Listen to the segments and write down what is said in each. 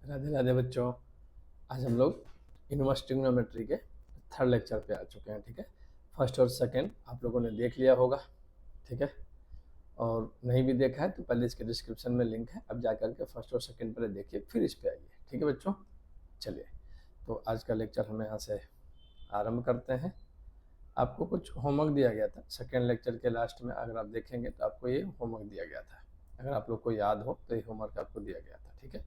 राधे राधे बच्चों। आज हम लोग इनवर्स ट्रिग्नोमेट्री के थर्ड लेक्चर पे आ चुके हैं। ठीक है, फर्स्ट और सेकंड आप लोगों ने देख लिया होगा। ठीक है, और नहीं भी देखा है तो पहले इसके डिस्क्रिप्शन में लिंक है, अब जा करके फर्स्ट और सेकंड पहले देखिए फिर इस पे आइए। ठीक है बच्चों, चलिए तो आज का लेक्चर हम यहाँ से आरंभ करते हैं। आपको कुछ होमवर्क दिया गया था सेकेंड लेक्चर के लास्ट में, अगर आप देखेंगे तो आपको ये होमवर्क दिया गया था। अगर आप लोग को याद हो तो ये होमवर्क आपको दिया गया था। ठीक है,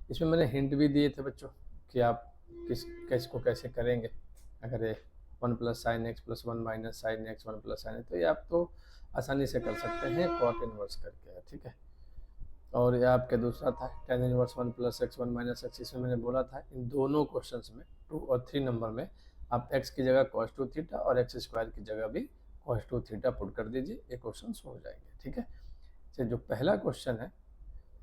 इसमें मैंने हिंट भी दिए थे बच्चों कि आप किसको कैसे करेंगे। अगर ये 1 plus sine x plus 1 minus sine x 1 plus sign तो ये आप तो आसानी से कर सकते हैं कॉट इनवर्स करके। ठीक है, और ये आपके दूसरा था tan inverse 1 plus x 1 minus x. इसमें मैंने बोला था इन दोनों क्वेश्चंस में 2 और 3 नंबर में आप x की जगह cos 2 थीटा और x स्क्वायर की जगह भी cos 2 थीटा पुट कर दीजिए, ये क्वेश्चन हो जाएंगे। ठीक है, जो पहला क्वेश्चन है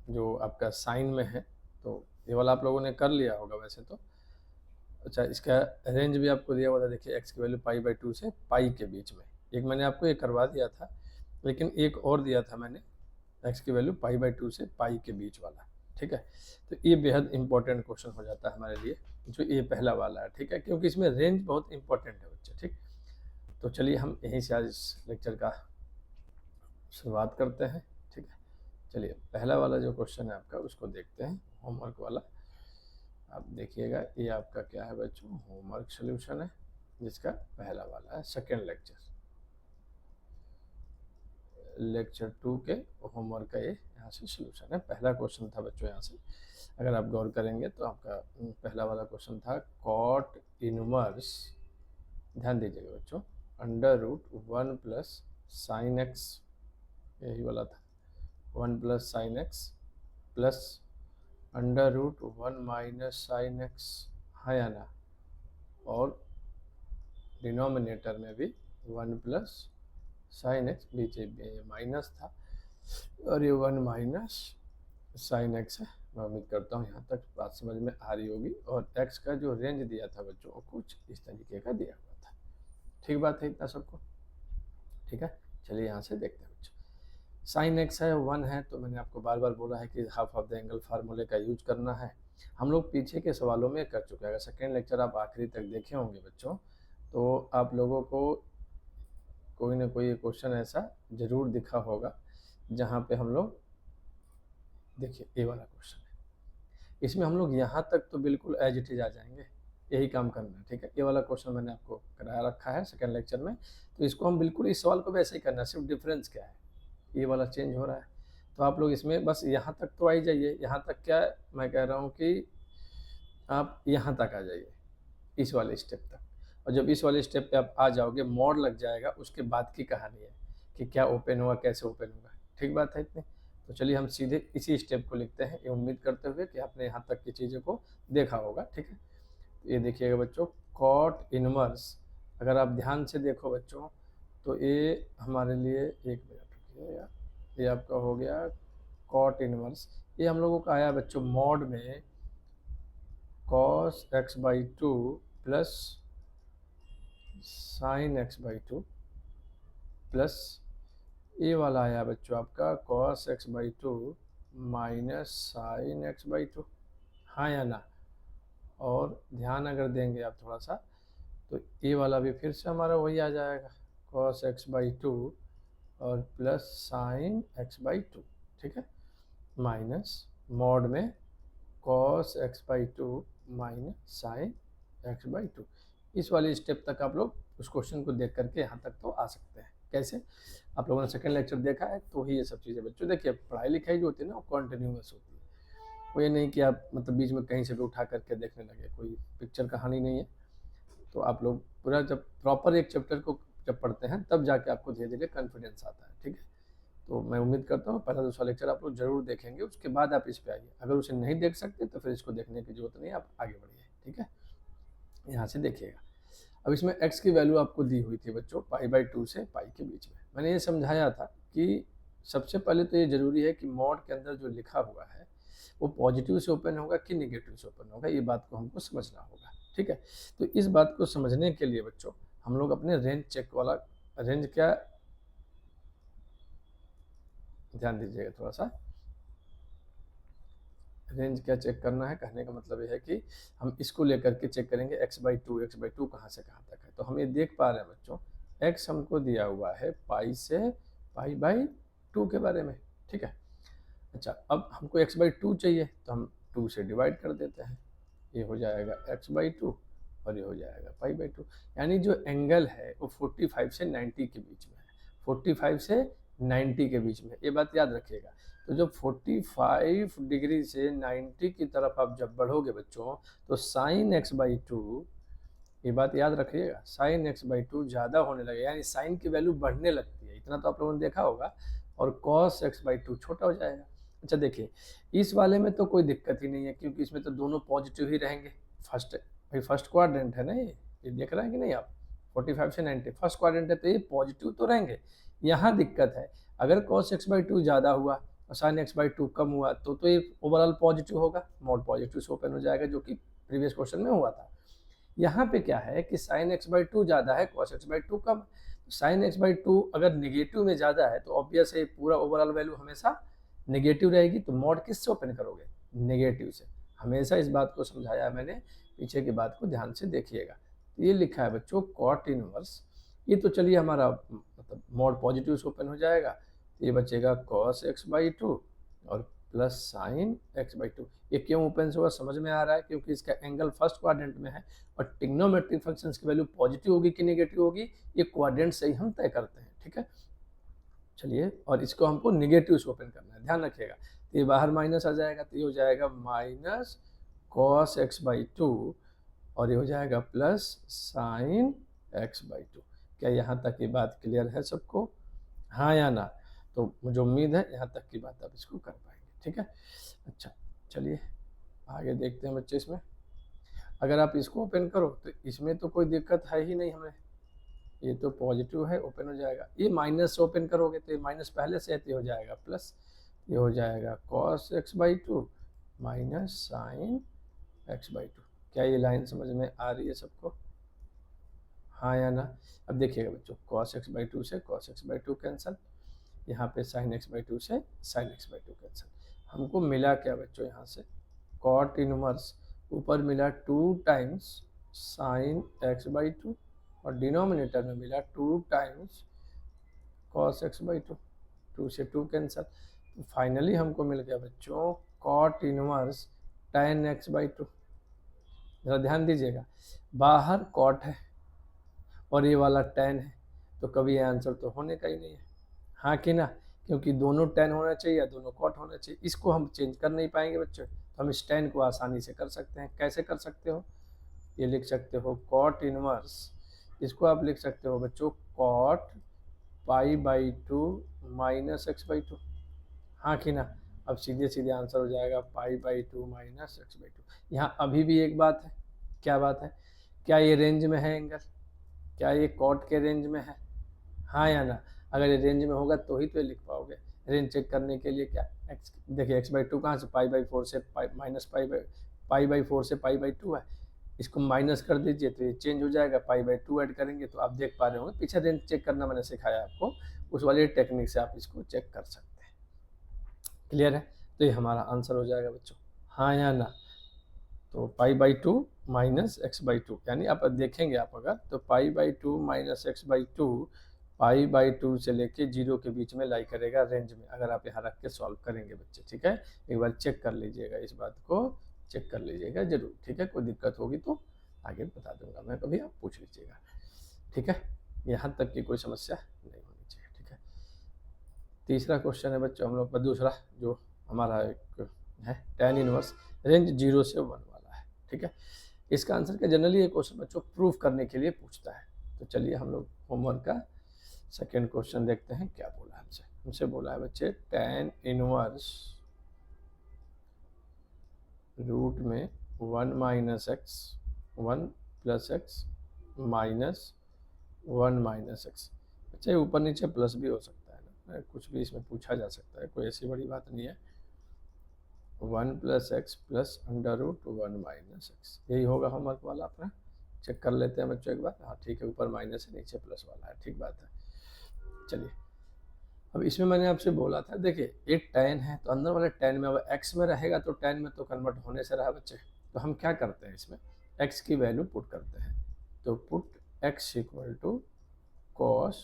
जो आपका साइन में है तो ये वाला आप लोगों ने कर लिया होगा वैसे तो। अच्छा, इसका रेंज भी आपको दिया हुआ था, देखिए x की वैल्यू π/2 से पाई के बीच में। एक मैंने आपको ये करवा दिया था, लेकिन एक और दिया था मैंने x की वैल्यू π/2 से पाई के बीच वाला। ठीक है, तो ये बेहद इंपॉर्टेंट क्वेश्चन हो जाता है हमारे लिए, जो ये पहला वाला है। ठीक है, क्योंकि इसमें रेंज बहुत इंपॉर्टेंट है बच्चे। ठीक, तो चलिए हम यहीं से आज इस लेक्चर का शुरुआत करते हैं। ठीक है, चलिए पहला वाला जो क्वेश्चन है आपका उसको देखते हैं, होमवर्क वाला। आप देखिएगा ये आपका क्या है बच्चों, होमवर्क सोल्यूशन है, जिसका पहला वाला है सेकेंड लेक्चर 2 के होमवर्क का ये यहाँ से सोल्यूशन है। पहला क्वेश्चन था बच्चों, यहाँ से अगर आप गौर करेंगे तो आपका पहला वाला क्वेश्चन था कॉट इनवर्स, ध्यान दीजिएगा बच्चों, under root 1 plus sine x, यही वाला था 1 plus sine x plus under root 1 minus sine x, हाँ या ना, और डिनोमिनेटर में भी 1 प्लस साइन एक्स, बीच माइनस था और ये 1 माइनस साइन एक्स है। मैं उम्मीद करता हूँ यहाँ तक बात समझ में आ रही होगी। और x का जो रेंज दिया था बच्चों वो कुछ इस तरीके का दिया हुआ था। ठीक बात है इतना सबको? ठीक है, चलिए यहाँ से देखते हैं बच्चों। साइन एक्स है 1 है, तो मैंने आपको बार बार बोला है कि हाफ ऑफ द एंगल फार्मूले का यूज करना है। हम लोग पीछे के सवालों में कर चुके हैं। अगर सेकेंड लेक्चर आप आखिरी तक देखे होंगे बच्चों तो आप लोगों को कोई ना कोई क्वेश्चन ऐसा जरूर दिखा होगा जहाँ पे हम लोग, देखिए ये वाला क्वेश्चन है, इसमें हम लोग यहाँ तक तो बिल्कुल एज इट इज आ जाएंगे, यही काम करना है। ठीक है, ये वाला क्वेश्चन मैंने आपको कराया रखा है सेकेंड लेक्चर में, तो इसको हम बिल्कुल इस सवाल को भी ऐसे ही करना है, सिर्फ डिफरेंस क्या है, ये वाला चेंज हो रहा है। तो आप लोग इसमें बस यहाँ तक तो आ ही जाइए। यहाँ तक क्या मैं कह रहा हूँ कि आप यहाँ तक आ जाइए, इस वाले स्टेप तक, और जब इस वाले स्टेप पे आप आ जाओगे मोड लग जाएगा, उसके बाद की कहानी है कि क्या ओपन होगा, कैसे ओपन होगा। ठीक बात है इतनी? तो चलिए हम सीधे इसी स्टेप को लिखते हैं, ये उम्मीद करते हुए कि आपने यहाँ तक की चीज़ों को देखा होगा। ठीक है, तो ये देखिएगा बच्चों, कॉट इनवर्स, अगर आप ध्यान से देखो बच्चों तो ये हमारे लिए, एक मिनट रुकिएगा, ये आपका हो गया कॉट इनवर्स। ये हम लोगों का आया बच्चों मॉड में cos x/2 plus sign x/2 plus ये वाला आया बच्चों आपका cos x/2 minus sine x/2, हाँ या ना? और ध्यान अगर देंगे आप थोड़ा सा तो ये वाला भी फिर से हमारा वही आ जाएगा cos x/2 और प्लस साइन x/2। ठीक है, माइनस मॉड में cos x/2 minus sine x/2। इस वाले स्टेप तक आप लोग उस क्वेश्चन को देख करके यहाँ तक तो आ सकते हैं। कैसे? आप लोगों ने सेकंड लेक्चर देखा है तो ही ये सब चीज़ें बच्चों, देखिए पढ़ाई लिखाई जो होती है ना वो कॉन्टिन्यूस होती है, वो ये नहीं कि आप मतलब बीच में कहीं से भी उठा करके देखने लगे, कोई पिक्चर कहानी नहीं है। तो आप लोग पूरा जब प्रॉपर एक चैप्टर को जब पढ़ते हैं तब जाके आपको धीरे धीरे कॉन्फिडेंस आता है। ठीक है, तो मैं उम्मीद करता हूँ पहला दूसरा लेक्चर आप लोग जरूर देखेंगे, उसके बाद आप इस पे आइए। अगर उसे नहीं देख सकते तो फिर इसको देखने की जरूरत नहीं, आप आगे बढ़िए। ठीक है, यहाँ से देखिएगा, अब इसमें x की वैल्यू आपको दी हुई थी बच्चों π/2 से पाई के बीच में। मैंने ये समझाया था कि सबसे पहले तो ये जरूरी है कि मॉड के अंदर जो लिखा हुआ है वो पॉजिटिव से ओपन होगा कि निगेटिव से ओपन होगा, ये बात को हमको समझना होगा। ठीक है, तो इस बात को समझने के लिए बच्चों हम लोग अपने रेंज चेक वाला, रेंज क्या, ध्यान दीजिएगा थोड़ा सा, रेंज क्या चेक करना है, कहने का मतलब ये है कि हम इसको लेकर के चेक करेंगे x/2 कहाँ से कहाँ तक है। तो हम ये देख पा रहे हैं बच्चों, x हमको दिया हुआ है पाई से पाई/2 के बारे में, ठीक है। अच्छा, अब हमको x/2 चाहिए तो हम 2 से डिवाइड कर देते हैं, ये हो जाएगा x/2 और ये हो जाएगा पाई/2। यानी जो एंगल है वो 45 से 90 के बीच में है, 45 से 90 के बीच में, ये बात याद रखिएगा। तो जब 45 डिग्री से 90 की तरफ आप जब बढ़ोगे बच्चों, तो साइन x/2, ये बात याद रखिएगा, साइन x/2 ज़्यादा होने लगेगा, यानी साइन की वैल्यू बढ़ने लगती है, इतना तो आप लोगों ने देखा होगा, और कॉस x/2 छोटा हो जाएगा। अच्छा देखिए, इस वाले में तो कोई दिक्कत ही नहीं है, क्योंकि इसमें तो दोनों पॉजिटिव ही रहेंगे। फर्स्ट क्वाड्रेंट है ना, ये देख रहे हैं कि नहीं आप, 45 से 90 फर्स्ट क्वाड्रेंट है, तो ये पॉजिटिव तो रहेंगे। यहाँ दिक्कत है, अगर कॉस x/2 ज़्यादा हुआ और साइन x/2 कम हुआ तो ये ओवरऑल पॉजिटिव होगा, मोड पॉजिटिव से ओपन हो जाएगा, जो कि प्रीवियस क्वेश्चन में हुआ था। यहाँ पे क्या है कि साइन x/2 ज़्यादा है, कॉस x/2 कम। साइन x/2 अगर निगेटिव में ज़्यादा है तो ऑब्वियस है पूरा ओवरऑल वैल्यू हमेशा नेगेटिव रहेगी, तो मॉड किससे ओपन करोगे, नेगेटिव से। हमेशा इस बात को समझाया मैंने, पीछे की बात को ध्यान से देखिएगा। तो ये लिखा है बच्चों कॉट इनवर्स, ये तो चलिए हमारा मतलब मॉड पॉजिटिव से ओपन हो जाएगा, तो ये बचेगा कॉस x/2 और प्लस साइन x/2। ये क्यों ओपन से होगा समझ में आ रहा है, क्योंकि इसका एंगल फर्स्ट क्वाड्रेंट में है, और ट्रिग्नोमेट्रिक फंक्शंस की वैल्यू पॉजिटिव होगी कि नेगेटिव होगी, ये क्वाड्रेंट से ही हम तय करते हैं, ठीक है। चलिए, और इसको हमको नेगेटिव से ओपन करना है, ध्यान रखिएगा। तो ये बाहर माइनस आ जाएगा, तो ये हो जाएगा माइनस कॉस x/2 और ये हो जाएगा प्लस साइन x/2। क्या यहाँ तक की बात क्लियर है सबको, हाँ या ना? तो मुझे उम्मीद है यहाँ तक की बात आप इसको कर पाएंगे, ठीक है। अच्छा चलिए आगे देखते हैं बच्चे। इसमें अगर आप इसको ओपन करो तो इसमें तो कोई दिक्कत है ही नहीं हमें, ये तो पॉजिटिव है, ओपन हो जाएगा। ये माइनस से ओपन करोगे तो ये माइनस पहले से है, तो ये हो जाएगा प्लस, ये हो जाएगा cos x/2 minus sine x/2। क्या ये लाइन समझ में आ रही है सबको, हाँ या ना? अब देखिएगा बच्चों, कॉस x/2 से कॉस x/2 कैंसिल, यहाँ पे साइन x/2 से साइन x/2 कैंसिल। हमको मिला क्या बच्चों, यहाँ से कॉट इनवर्स, ऊपर मिला 2 टाइम्स साइन x/2 और डिनोमिनेटर में मिला 2 टाइम्स कॉस x/2, 2 से 2 कैंसिल। तो फाइनली हमको मिल गया बच्चों कॉट इनवर्स tan x/2। जरा ध्यान दीजिएगा, बाहर कॉट है और ये वाला tan है, तो कभी ये आंसर तो होने का ही नहीं है, हाँ कि ना? क्योंकि दोनों tan होना चाहिए या दोनों कॉट होना चाहिए। इसको हम चेंज कर नहीं पाएंगे बच्चों, तो हम इस tan को आसानी से कर सकते हैं। कैसे कर सकते हो, ये लिख सकते हो कॉट इनवर्स, इसको आप लिख सकते हो बच्चों कॉट π/2 माइनस x/2, हाँ कि ना? अब सीधे सीधे आंसर हो जाएगा π/2 माइनस x/2। यहाँ अभी भी एक बात है, क्या बात है, क्या ये रेंज में है एंगल, क्या ये कॉट के रेंज में है, हाँ या ना? अगर ये रेंज में होगा तो ही तो ये लिख पाओगे। रेंज चेक करने के लिए क्या, एक्स देखिए x/2 कहाँ से π/4 से माइनस π/4 से π/2 है, इसको माइनस कर दीजिए तो ये चेंज हो जाएगा, π/2 ऐड करेंगे तो आप देख पा रहे होंगे, पीछे रेंज चेक करना मैंने सिखाया आपको, उस वाले टेक्निक से आप इसको चेक कर सकते हैं। क्लियर है? तो ये हमारा आंसर हो जाएगा बच्चों, हाँ या ना? तो π/2 माइनस x/2, यानी आप देखेंगे आप अगर तो π/2 माइनस x/2 π/2 से लेके 0 के बीच में लाई करेगा रेंज में, अगर आप यहाँ रख के सॉल्व करेंगे बच्चे, ठीक है। एक बार चेक कर लीजिएगा, इस बात को चेक कर लीजिएगा जरूर, ठीक है। कोई दिक्कत होगी तो आगे बता दूंगा मैं, कभी आप पूछ लीजिएगा, ठीक है। यहाँ तक की कोई समस्या नहीं होनी चाहिए, ठीक है। तीसरा क्वेश्चन है बच्चों हम लोग का, दूसरा जो हमारा एक है tan इनवर्स रेंज 0 से 1 वाला है, ठीक है। इसका आंसर क्या, जनरली ये क्वेश्चन बच्चों प्रूफ करने के लिए पूछता है। तो चलिए हम लोग होमवर्क का सेकेंड क्वेश्चन देखते हैं क्या बोला है हमसे। हमसे बोला है बच्चे tan इनवर्स रूट में 1 minus x 1 plus x minus 1 minus x. अच्छा ये ऊपर नीचे प्लस भी हो सकता है ना, कुछ भी इसमें पूछा जा सकता है, कोई ऐसी बड़ी बात नहीं है। 1 plus x plus √1 minus x, यही होगा होमवर्क वाला अपना। चेक कर लेते हैं बच्चों एक बार, हाँ ठीक है, ऊपर माइनस है नीचे प्लस वाला है, ठीक बात है। चलिए अब इसमें मैंने आपसे बोला था, देखिए एक tan है तो अंदर वाले tan में अब x में रहेगा तो tan में तो कन्वर्ट होने से रहा बच्चे। तो हम क्या करते हैं इसमें, x की वैल्यू पुट करते हैं। तो put x equal to cos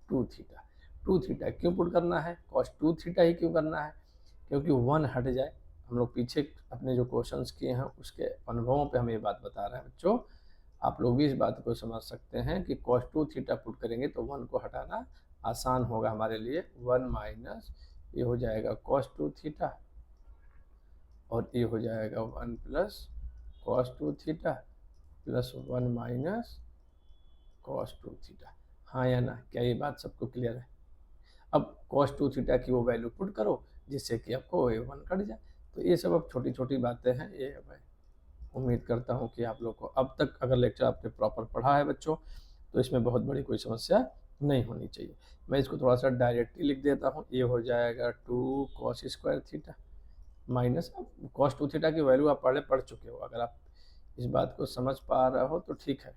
2 theta. 2 theta क्यों पुट करना है, cos 2 थीटा ही क्यों करना है, क्योंकि 1 हट जाए। हम लोग पीछे अपने जो क्वेश्चंस किए हैं उसके अनुभवों पे हमें ये बात बता रहे हैं बच्चों। आप लोग भी इस बात को समझ सकते हैं कि cos 2 थीटा पुट करेंगे तो 1 को हटाना आसान होगा हमारे लिए। 1 माइनस ये हो जाएगा cos 2 थीटा और ये हो जाएगा 1 plus cos 2 theta plus 1 minus cos 2 theta. हाँ या ना, क्या ये बात सबको क्लियर है? अब cos 2 थीटा की वो वैल्यू पुट करो जिससे कि आपको ये 1 कट जाए। तो ये सब अब छोटी छोटी बातें हैं, ये मैं उम्मीद करता हूँ कि आप लोग को अब तक अगर लेक्चर आपने प्रॉपर पढ़ा है बच्चों तो इसमें बहुत बड़ी कोई समस्या नहीं होनी चाहिए। मैं इसको थोड़ा सा डायरेक्टली लिख देता हूँ, ये हो जाएगा 2 cos स्क्वायर थीटा माइनस, अब cos 2 थीटा की वैल्यू आप पढ़ चुके हो, अगर आप इस बात को समझ पा रहे हो तो ठीक है।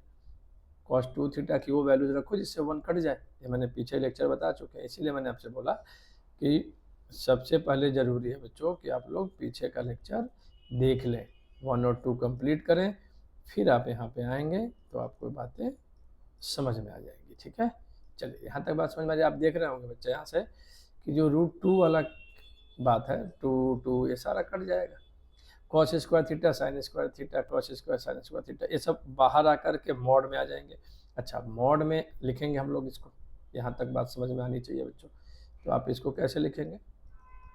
cos 2 थीटा की वो वैल्यूज रखो जिससे 1 कट जाए, ये मैंने पीछे लेक्चर बता चुके हैं, इसीलिए मैंने आपसे बोला कि सबसे पहले ज़रूरी है बच्चों कि आप लोग पीछे का लेक्चर देख लें, 1 और 2 कंप्लीट करें, फिर आप यहाँ पे आएंगे तो आपको बातें समझ में आ जाएंगी। ठीक है, चलिए यहाँ तक बात समझ में आ जाए। आप देख रहे होंगे बच्चे यहाँ से कि जो √2 वाला बात है, 2 ये सारा कट जाएगा। cos square theta sine square theta cos square sine square theta ये सब बाहर आकर के मॉड में आ जाएंगे। अच्छा, मॉड में लिखेंगे हम लोग इसको, यहाँ तक बात समझ में आनी चाहिए बच्चों। तो आप इसको कैसे लिखेंगे,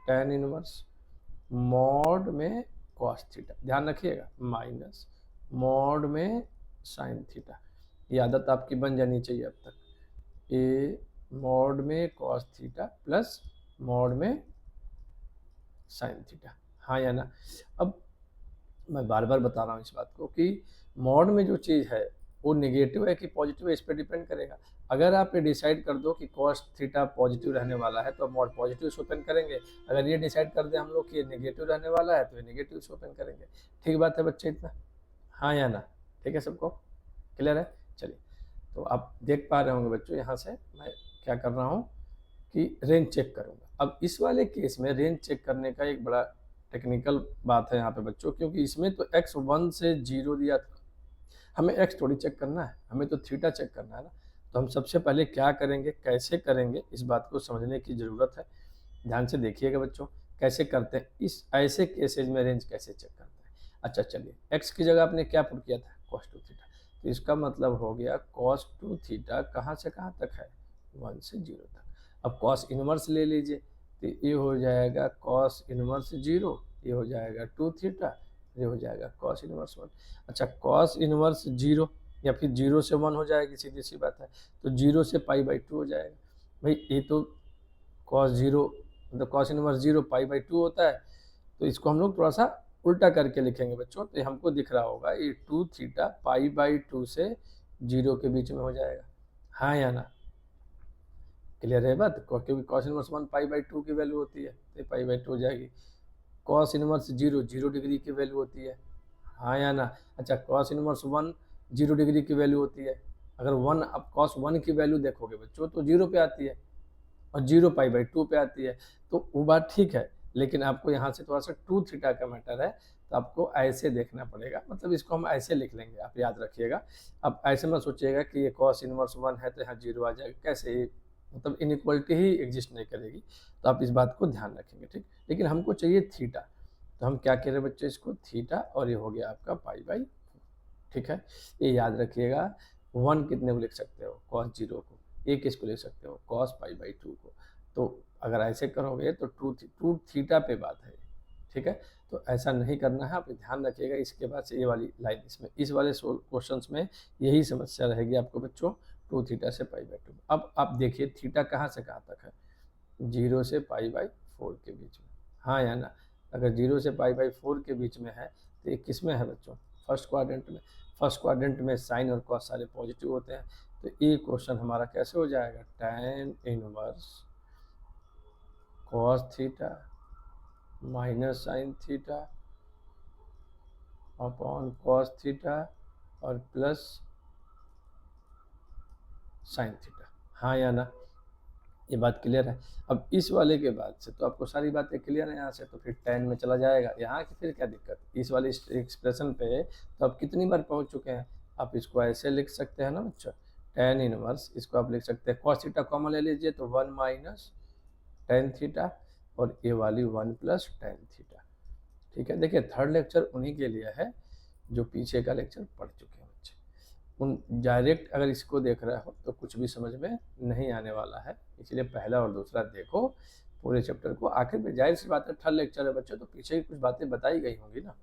tan इनवर्स मॉड में cos थीटा, ध्यान रखिएगा, माइनस मॉड में साइन थीटा। ये आदत आपकी बन जानी चाहिए अब तक, ए मॉड में cos थीटा प्लस मॉड में साइन थीटा। हाँ या ना? अब मैं बार बार बता रहा हूँ इस बात को कि मॉड में जो चीज़ है वो नेगेटिव है कि पॉजिटिव है, इस पर डिपेंड करेगा। अगर आप ये डिसाइड कर दो कि cos थीटा पॉजिटिव रहने वाला है तो मॉड पॉजिटिव से ओपन करेंगे, अगर ये डिसाइड कर दें हम लोग कि ये नेगेटिव रहने वाला है तो ये नेगेटिव से ओपन करेंगे। ठीक बात है बच्चे, इतना हाँ या ना? ठीक है, सबको क्लियर है? चलिए, तो आप देख पा रहे होंगे बच्चों, यहाँ से मैं क्या कर रहा हूँ कि रेंज चेक करूँगा। अब इस वाले केस में रेंज चेक करने का एक बड़ा टेक्निकल बात है यहाँ पे बच्चों, क्योंकि इसमें तो x 1 से 0 दिया था, हमें x थोड़ी चेक करना है, हमें तो थीटा चेक करना है ना। तो हम सबसे पहले क्या करेंगे, कैसे करेंगे, इस बात को समझने की ज़रूरत है। ध्यान से देखिएगा बच्चों, कैसे करते हैं इस ऐसे केसेज में रेंज कैसे चेक करते हैं। अच्छा चलिए, x की जगह आपने क्या पुट किया था, cos 2 थीटा, तो इसका मतलब हो गया cos 2 थीटा कहाँ से कहाँ तक है, 1 से 0 तक। अब cos इनवर्स ले लीजिए, तो ये हो जाएगा cos इनवर्स 0, ये हो जाएगा 2 थीटा, ये हो जाएगा cos इनवर्स 1। अच्छा, cos इनवर्स 0 या फिर 0 से 1 हो जाएगी, सीधी सी बात है, तो 0 से π/2 हो जाएगा। भाई ये तो cos 0 मतलब cos इनवर्स 0 π/2 होता है, तो इसको हम लोग थोड़ा सा उल्टा करके लिखेंगे बच्चों। तो हमको दिख रहा होगा ये 2 थीटा π/2 से 0 के बीच में हो जाएगा। हाँ या ना? क्लियर है बात? क्योंकि cos इनवर्स 1 π/2 की वैल्यू होती है, तो π/2 हो जाएगी। cos इनवर्स 0 0 डिग्री की वैल्यू होती है, हाँ या ना? अच्छा, cos इनवर्स 1 0 डिग्री की वैल्यू होती है। अगर 1 अब cos 1 की वैल्यू देखोगे बच्चों तो 0 पे आती है और 0 π/2 पे आती है, तो वो बात ठीक है। लेकिन आपको यहाँ से थोड़ा सा 2 थीटा का मैटर है, तो आपको ऐसे देखना पड़ेगा, मतलब इसको हम ऐसे लिख लेंगे, आप याद रखिएगा। अब ऐसे मत सोचिएगा कि ये cos इनवर्स 1 है तो यहाँ 0 आ जाएगा, कैसे, मतलब इनइक्वलिटी ही एग्जिस्ट नहीं करेगी। तो आप इस बात को ध्यान रखेंगे, ठीक। लेकिन हमको चाहिए थीटा, तो हम क्या कह रहे हैं बच्चे, इसको थीटा, और ये हो गया आपका π/4, ठीक है। ये याद रखिएगा, 1 कितने को लिख सकते हो, cos 0 को, एक किसको लिख सकते हो, cos π/2 को। तो अगर ऐसे करोगे तो 2 थीटा पे बात है, ठीक है। तो ऐसा नहीं करना है, आप ध्यान रखिएगा। इसके बाद से ये वाली लाइन, इसमें इस वाले क्वेश्चंस में यही समस्या रहेगी आपको बच्चों, 2 थीटा से π/2। अब आप देखिए थीटा कहाँ से कहाँ तक है, 0 से π/4 के बीच में, हाँ या ना? अगर 0 से π/4 के बीच में है तो ये किस में है बच्चों, फर्स्ट क्वाड्रेंट में। फर्स्ट क्वाड्रेंट में साइन और कॉस सारे पॉजिटिव होते हैं, तो ये क्वेश्चन हमारा कैसे हो जाएगा, tan inverse cos theta minus sign theta upon cos theta और प्लस साइन थीटा, हाँ या ना? ये बात क्लियर है। अब इस वाले के बाद से तो आपको सारी बातें क्लियर है यहाँ से, तो फिर tan में चला जाएगा यहाँ की, फिर क्या दिक्कत इस वाली एक्सप्रेशन पे तो आप कितनी बार पहुँच चुके हैं। आप इसको ऐसे लिख सकते हैं ना बच्चों, tan इनवर्स, इसको आप लिख सकते हैं cos थीटा कॉमन ले लीजिए तो 1 माइनस tan थीटा, और ये वाली 1 प्लस tan थीटा। ठीक है, देखिए थर्ड लेक्चर उन्हीं के लिए है जो पीछे का लेक्चर पढ़ चुके हैं बच्चे। उन डायरेक्ट अगर इसको देख रहे हो तो कुछ भी समझ में नहीं आने वाला है, इसलिए पहला और दूसरा देखो पूरे चैप्टर को। आखिर में जाहिर सी बात है थर्ड लेक्चर है बच्चों, तो पीछे की कुछ बातें बताई गई होंगी ना,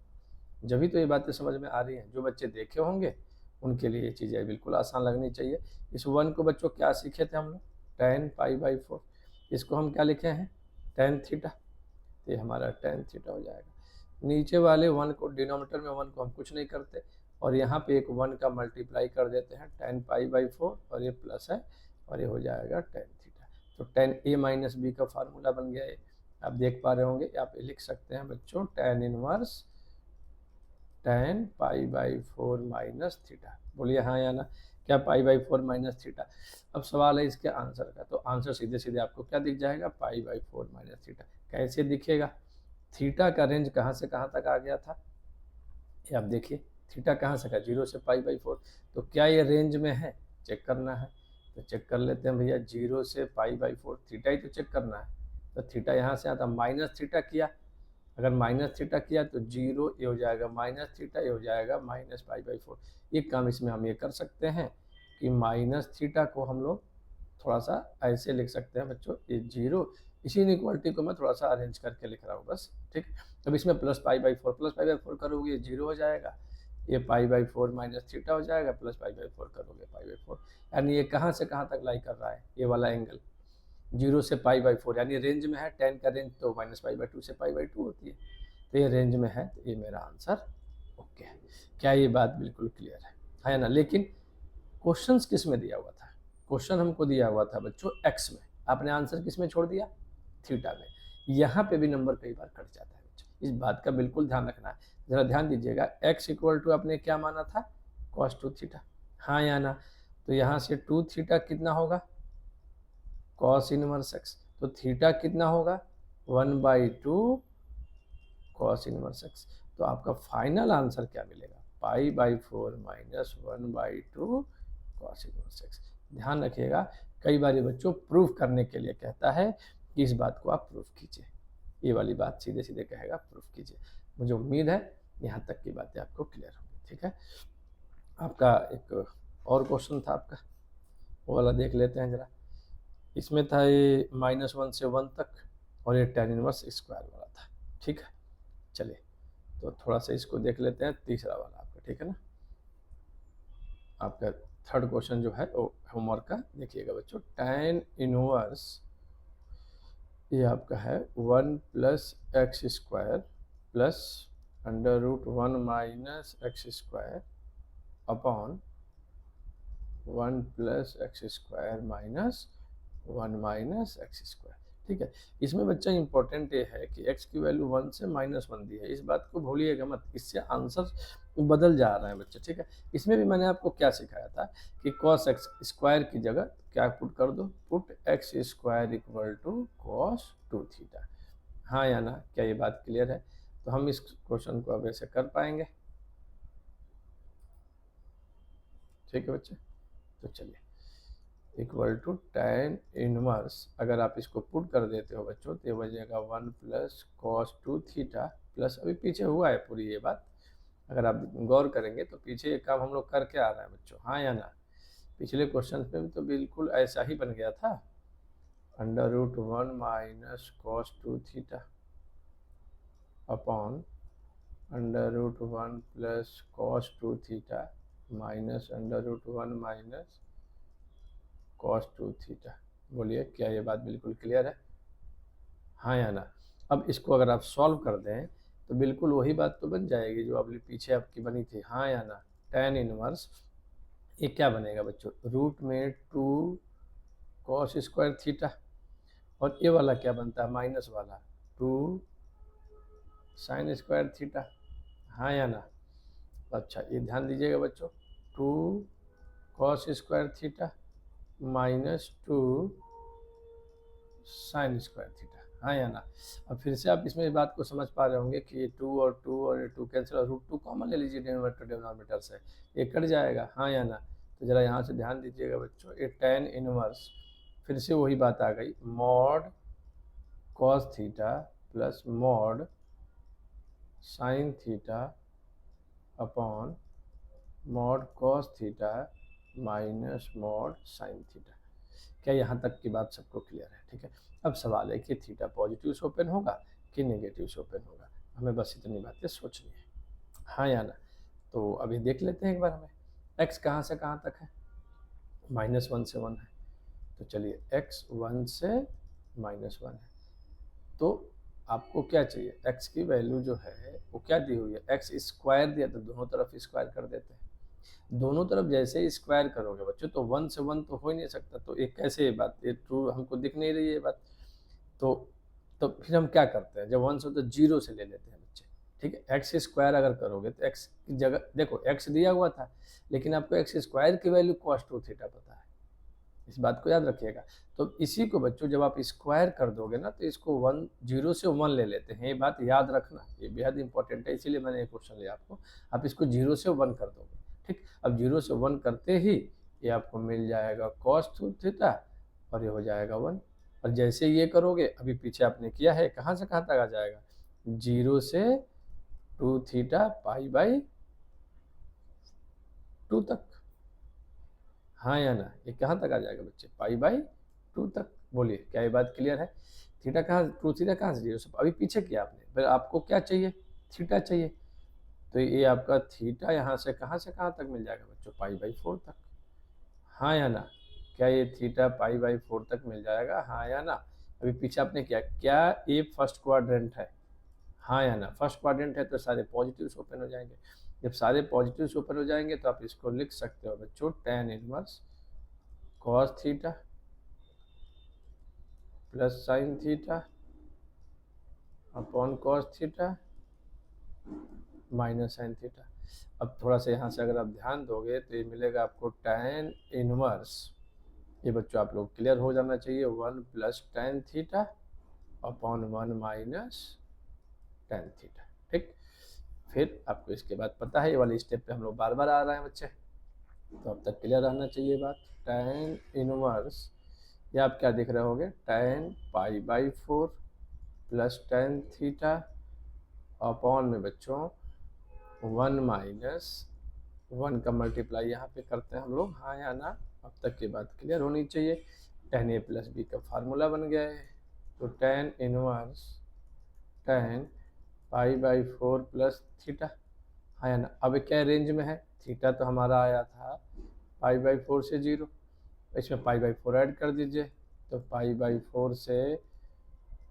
जब भी तो ये बातें समझ में आ रही हैं। जो बच्चे देखे होंगे उनके लिए ये चीज़ें बिल्कुल आसान लगनी चाहिए। इस 1 को बच्चों क्या सीखे थे हम लोग, tan π/4, इसको हम क्या लिखे हैं tan थीटा, तो ये हमारा tan थीटा हो जाएगा। नीचे वाले 1 को, डिनोमिनेटर में 1 को हम कुछ नहीं करते, और यहाँ पे एक 1 का मल्टीप्लाई कर देते हैं tan π/4, और ये प्लस है और ये हो जाएगा tan थीटा। तो tan a माइनस बी का फार्मूला बन गया है, आप देख पा रहे होंगे। आप ये लिख सकते हैं बच्चों tan inverse tan π/4 minus theta. बोलिए हाँ या ना, क्या π/4 माइनस थीटा। अब सवाल है इसके आंसर का, तो आंसर सीधे सीधे आपको क्या दिख जाएगा, π/4 माइनस थीटा। कैसे दिखेगा, थीटा का रेंज कहाँ से कहाँ तक आ गया था, ये आप देखिए थीटा कहाँ से का 0 से π/4, तो क्या ये रेंज में है, चेक करना है। तो चेक कर लेते हैं भैया, 0 से π/4 थीटा ही तो चेक करना है। तो थीटा यहाँ से आता, माइनस थीटा किया, अगर माइनस थीटा किया तो 0 ये हो जाएगा माइनस थीटा, ये हो जाएगा माइनस π/4। एक काम इसमें हम ये कर सकते हैं कि माइनस थीटा को हम लोग थोड़ा सा ऐसे लिख सकते हैं बच्चों, ये 0, इसी इनइक्वालिटी को मैं थोड़ा सा अरेंज करके लिख रहा हूँ बस। ठीक, अब इसमें प्लस π/4 करोगे ये 0 हो जाएगा, ये π/4 माइनस थीटा हो जाएगा, प्लस π/4 करोगे π/4, यानी ये कहाँ से कहाँ तक लाई कर रहा है, ये वाला एंगल 0 से π/4, यानी रेंज में है। tan का रेंज तो -π/2 से π/2 होती है, तो ये रेंज में है, तो ये मेरा आंसर ओके है। क्या ये बात बिल्कुल क्लियर है ना। लेकिन क्वेश्चन किस में दिया हुआ था, क्वेश्चन हमको दिया हुआ था बच्चों एक्स में, आपने आंसर किस में छोड़ दिया, थीटा में। यहाँ पे भी नंबर कई बार कट जाता है बच्चों, इस बात का बिल्कुल ध्यान रखना है। जरा ध्यान दीजिएगा, x इक्वल टू आपने क्या माना था, cos 2 थीटा, हाँ या ना। तो यहाँ से 2 थीटा कितना होगा, cos इनवर्स x, तो थीटा कितना होगा 1/2 cos इनवर्स x। तो आपका फाइनल आंसर क्या मिलेगा, π/4 माइनस 1/2 cos इनवर्स x। ध्यान रखिएगा, कई बार ये बच्चों प्रूफ करने के लिए कहता है कि इस बात को आप प्रूफ कीजिए, ये वाली बात सीधे सीधे कहेगा प्रूफ कीजिए। मुझे उम्मीद है यहाँ तक की बातें आपको क्लियर होंगी। ठीक है, आपका एक और क्वेश्चन था आपका, वो वाला देख लेते हैं जरा। इसमें था ये -1 से 1 तक, और ये tan इनवर्स स्क्वायर वाला था। ठीक है, चलिए तो थोड़ा सा इसको देख लेते हैं, तीसरा वाला आपका। ठीक है ना, आपका थर्ड क्वेश्चन जो है वो होमवर्क का देखिएगा बच्चों। tan इनवर्स ये आपका है 1 plus x square plus √1 minus X square upon 1 plus x square minus 1 minus X square. ठीक है, इसमें बच्चा इंपॉर्टेंट ये है कि x की वैल्यू 1 से -1 दी है, इस बात को भूलिएगा मत, इससे आंसर बदल जा रहा है बच्चे। ठीक है, इसमें भी मैंने आपको क्या सिखाया था कि cos x स्क्वायर की जगह क्या पुट कर दो, put x square equal to cos 2 theta. हाँ या ना, क्या ये बात क्लियर है। तो हम इस क्वेश्चन को अब ऐसे कर पाएंगे। ठीक है बच्चे, तो चलिए इक्वल टू tan इनवर्स, अगर आप इसको पुट कर देते हो बच्चों तो ये बचेगा 1 प्लस cos 2 थीटा प्लस, अभी पीछे हुआ है पूरी ये बात, अगर आप गौर करेंगे तो पीछे ये काम हम लोग करके आ रहे हैं बच्चों। हाँ या ना, पिछले क्वेश्चन में भी तो बिल्कुल ऐसा ही बन गया था, √1 minus cos 2 theta upon √1 plus cos 2 theta minus √1 minus cos 2 theta. बोलिए क्या ये बात बिल्कुल क्लियर है, हाँ या ना। अब इसको अगर आप सॉल्व कर दें तो बिल्कुल वही बात तो बन जाएगी जो अभी पीछे आपकी बनी थी, हाँ या ना। tan इनवर्स ये क्या बनेगा बच्चों, रूट में 2 cos स्क्वायर थीटा, और ये वाला क्या बनता है माइनस वाला 2 sin स्क्वायर थीटा, हाँ या ना। अच्छा ये ध्यान दीजिएगा बच्चों, 2 cos square theta minus 2 sine square theta, हाँ या ना। अब फिर से आप इसमें बात को समझ पा रहे होंगे कि ये 2 और ये 2 कैंसिल और √2 कॉमन ले लीजिए डिनोमिनेटर से, ये कट जाएगा, हाँ या ना। तो ज़रा यहाँ से ध्यान दीजिएगा बच्चों, ये tan इनवर्स, फिर से वही बात आ गई, mod cos theta plus mod sine theta upon mod cos theta minus mod sine theta. क्या यहाँ तक की बात सबको क्लियर है? ठीक है। अब सवाल है कि थीटा पॉजिटिव से ओपन होगा कि नेगेटिव से ओपन होगा, हमें बस इतनी बातें सोचनी है, हाँ या ना। तो अभी देख लेते हैं एक बार हमें, x कहाँ से कहाँ तक है, -1 से 1 है, तो चलिए x 1 से -1 है, तो आपको क्या चाहिए, x की वैल्यू जो है वो क्या दी हुई है, x स्क्वायर दिया, तो दोनों तरफ स्क्वायर कर देते हैं। दोनों तरफ जैसे ही स्क्वायर करोगे बच्चों, तो 1 से 1 तो हो ही नहीं सकता, तो एक कैसे ये बात, ये ट्रू हमको दिख नहीं रही है बात। तो फिर हम क्या करते हैं, जब 1 से तो 0 से ले लेते हैं बच्चे, ठीक है। एक्स स्क्वायर अगर करोगे तो x की जगह देखो x दिया हुआ था, लेकिन आपको x स्क्वायर की वैल्यू cos 2 थीटा पता है, इस बात को याद रखिएगा। तो इसी को बच्चों जब आप स्क्वायर कर दोगे ना, तो इसको 0 से 1 ले लेते हैं, ये बात याद रखना, ये बेहद इंपॉर्टेंट है, इसीलिए मैंने ये क्वेश्चन लिया आपको। आप इसको 0 से 1 कर दोगे, ठीक। अब 0 से 1 करते ही ये आपको मिल जाएगा cos 2 थीटा और ये हो जाएगा 1। और जैसे ये करोगे, अभी पीछे आपने किया है, कहाँ से कहाँ तक आ जाएगा, 0 से 2 थीटा पाई/2 तक, हाँ या ना। ये कहाँ तक आ जाएगा बच्चे, पाई/2 तक। बोलिए क्या ये बात क्लियर है? थीटा कहाँ, 2 थीटा कहाँ से 0 से, अभी पीछे किया आपने, फिर आपको क्या चाहिए, थीटा चाहिए, तो ये आपका थीटा यहाँ से कहाँ तक मिल जाएगा बच्चों, पाई/4 तक, हाँ या ना। क्या ये थीटा पाई/4 तक मिल जाएगा, हाँ या ना। अभी पीछे आपने किया, क्या ये फर्स्ट क्वाड्रेंट है, हाँ या ना। फर्स्ट क्वाड्रेंट है तो सारे पॉजिटिव्स ओपन हो जाएंगे, जब सारे पॉजिटिव्स ओपन हो जाएंगे तो आप इसको लिख सकते हो बच्चों, tan inverse cos theta plus sign theta upon cos theta minus sine theta. अब थोड़ा सा यहाँ से अगर आप ध्यान दोगे तो ये मिलेगा आपको tan इनवर्स, ये बच्चों आप लोग क्लियर हो जाना चाहिए, 1 plus tan theta upon 1 minus tan theta, ठीक। फिर आपको इसके बाद पता है, ये वाली स्टेप पे हम लोग बार बार आ रहे हैं बच्चे, तो अब तक क्लियर रहना चाहिए बात। tan इनवर्स, ये आप क्या देख रहे होगे, tan पाई/4 प्लस tan थीटा अपॉन में बच्चों 1 माइनस 1 का मल्टीप्लाई यहाँ पे करते हैं हम लोग, हाँ या ना। अब तक की बात क्लियर होनी चाहिए। tan a प्लस बी का फार्मूला बन गया है, तो tan इनवर्स tan पाई/4 प्लस थीटा, हाँ या ना। अब क्या रेंज में है, थीटा तो हमारा आया था पाई/4 से 0, इसमें पाई/4 ऐड कर दीजिए, तो पाई/4 से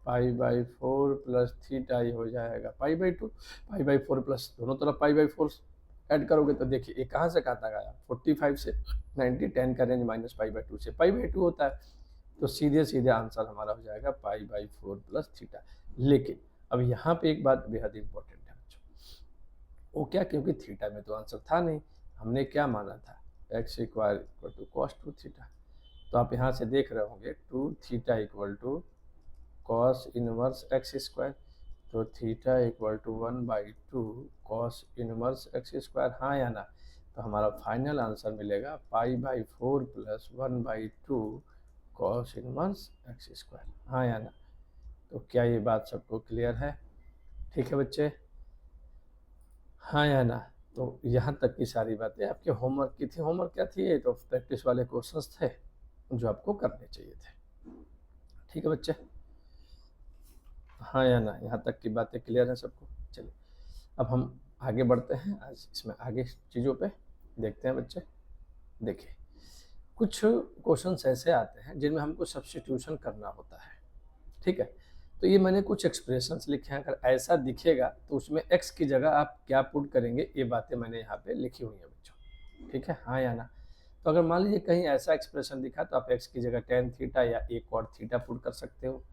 पाई/4 प्लस थीटा ही हो जाएगा पाई/2, पाई/4 प्लस दोनों तरफ पाई/4 ऐड करोगे तो देखिए ये कहाँ से कहाँ तक आया, 45 से 90, 10 का रेंज माइनस पाई/2 से पाई/2 होता है, तो सीधे सीधे आंसर हमारा हो जाएगा पाई/4 प्लस थीटा। लेकिन अब यहाँ पे एक बात बेहद इंपॉर्टेंट है बच्चों, वो क्या, क्योंकि थीटा में तो आंसर था नहीं, हमने क्या माना था, x इक्वल टू cos 2 थीटा, तो आप यहाँ से देख रहे होंगे 2 theta equal to cos inverse x square, तो theta equal to 1/2 cos inverse x square, हाँ या ना। तो हमारा फाइनल आंसर मिलेगा पाई/4 plus 1/2 cos inverse x square, हाँ या ना। तो क्या ये बात सबको क्लियर है? ठीक है बच्चे, हाँ या ना। तो यहाँ तक की सारी बातें आपके होमवर्क की थी। होमवर्क क्या थी, ये तो प्रैक्टिस वाले क्वेश्चंस थे जो आपको करने चाहिए थे, ठीक है बच्चे, हाँ या ना। यहाँ तक की बातें क्लियर हैं सबको? चलिए अब हम आगे बढ़ते हैं, आज इसमें आगे चीज़ों पे देखते हैं बच्चे। देखिए कुछ क्वेश्चंस ऐसे आते हैं जिनमें हमको सब्स्टिट्यूशन करना होता है, ठीक है। तो ये मैंने कुछ एक्सप्रेशंस लिखे हैं, अगर ऐसा दिखेगा तो उसमें x की जगह आप क्या पुट करेंगे, ये बातें मैंने यहाँ पे लिखी हुई हैं बच्चों, ठीक है, हाँ या ना। तो अगर मान लीजिए कहीं ऐसा एक्सप्रेशन दिखा तो आप x की जगह tan थीटा या a cot थीटा पुट कर सकते हो।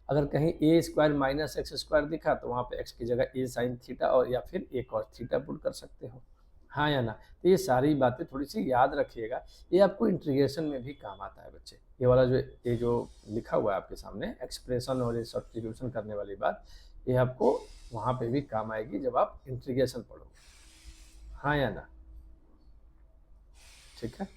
अगर कहीं a square minus X square दिखा तो वहाँ पे x की जगह a साइन थीटा और या फिर a cos थीटा पुट कर सकते हो, हाँ या ना। तो ये सारी बातें थोड़ी सी याद रखिएगा, ये आपको इंटीग्रेशन में भी काम आता है बच्चे। ये वाला जो लिखा हुआ है आपके सामने एक्सप्रेशन और ये सब्स्टिट्यूशन करने वाली बात, ये आपको वहाँ पे भी काम आएगी जब आप इंटीग्रेशन पढ़ोगे। हाँ या ना? ठीक है।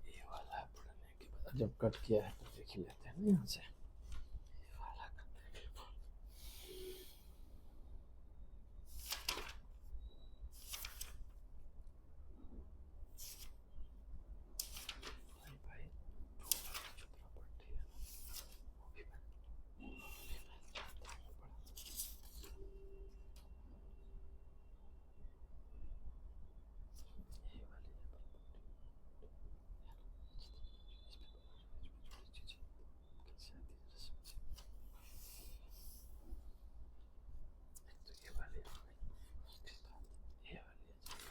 ये वाला पढ़ने के बाद जब कट किया है तो देख ही लेते हैं ना यहाँ से।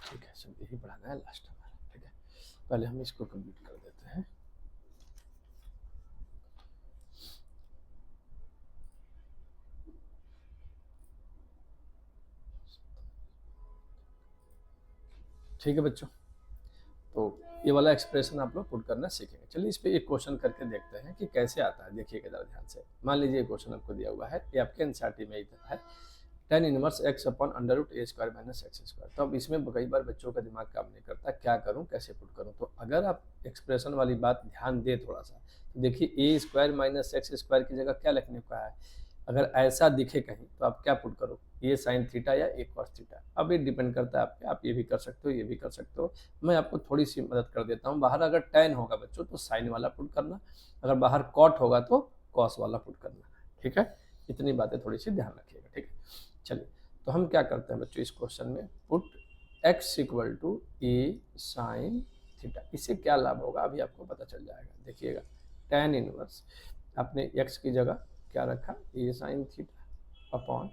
ठीक है, सब यही पढ़ाना है लास्ट हमारा। ठीक है, पहले हम इसको कंप्लीट कर देते हैं। ठीक है बच्चों, तो ये वाला एक्सप्रेशन आप लोग पुट करना सीखेंगे। चलिए इस पे एक क्वेश्चन करके देखते हैं कि कैसे आता है। देखिएगा जरा ध्यान से। मान लीजिए क्वेश्चन आपको दिया हुआ है, ये आपके एनसीईआरटी में है, tan inverse x upon under root A square minus X square. तो अब इसमें कई बार बच्चों का दिमाग काम नहीं करता, क्या करूं, कैसे पुट करूं। तो अगर आप एक्सप्रेशन वाली बात ध्यान दे थोड़ा सा, तो देखिए ए स्क्वायर माइनस एक्स स्क्वायर की जगह क्या लिखने को है। अगर ऐसा दिखे कहीं तो आप क्या पुट करो, ये साइन थीटा या ए कॉस थीटा। अब ये डिपेंड करता है आप पे, आप ये भी कर सकते हो, ये भी कर सकते हो। मैं आपको थोड़ी सी मदद कर देता हूँ। बाहर अगर tan होगा बच्चों तो साइन वाला पुट करना, अगर बाहर कॉट होगा तो कॉस वाला पुट करना। ठीक है, इतनी बातें थोड़ी सी ध्यान रखिएगा। ठीक है, चलिए तो हम क्या करते हैं बच्चों इस क्वेश्चन में, put x equal to a sine theta. इससे क्या लाभ होगा अभी आपको पता चल जाएगा। देखिएगा, tan इनवर्स आपने x की जगह क्या रखा, A sine theta upon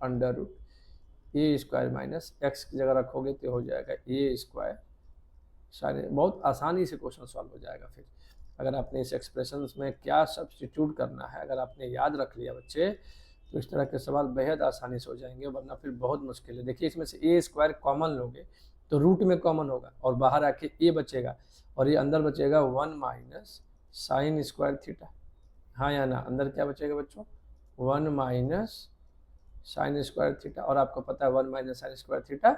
under root A square minus X की जगह रखोगे तो हो जाएगा ए स्क्वायर सारे। बहुत आसानी से क्वेश्चन सॉल्व हो जाएगा। फिर अगर आपने इस एक्सप्रेशन में क्या सब्स्टिट्यूट करना है, अगर आपने याद रख लिया बच्चे, तो इस तरह के सवाल बेहद आसानी से हो जाएंगे, वरना फिर बहुत मुश्किल है। देखिए इसमें से ए स्क्वायर कॉमन लोगे तो रूट में कॉमन होगा और बाहर आके ए बचेगा और ये अंदर बचेगा 1 माइनस साइन स्क्वायर थीटा। हाँ या ना? अंदर क्या बचेगा बच्चों, 1 माइनस साइन स्क्वायर थीटा। और आपको पता है 1 minus sine square theta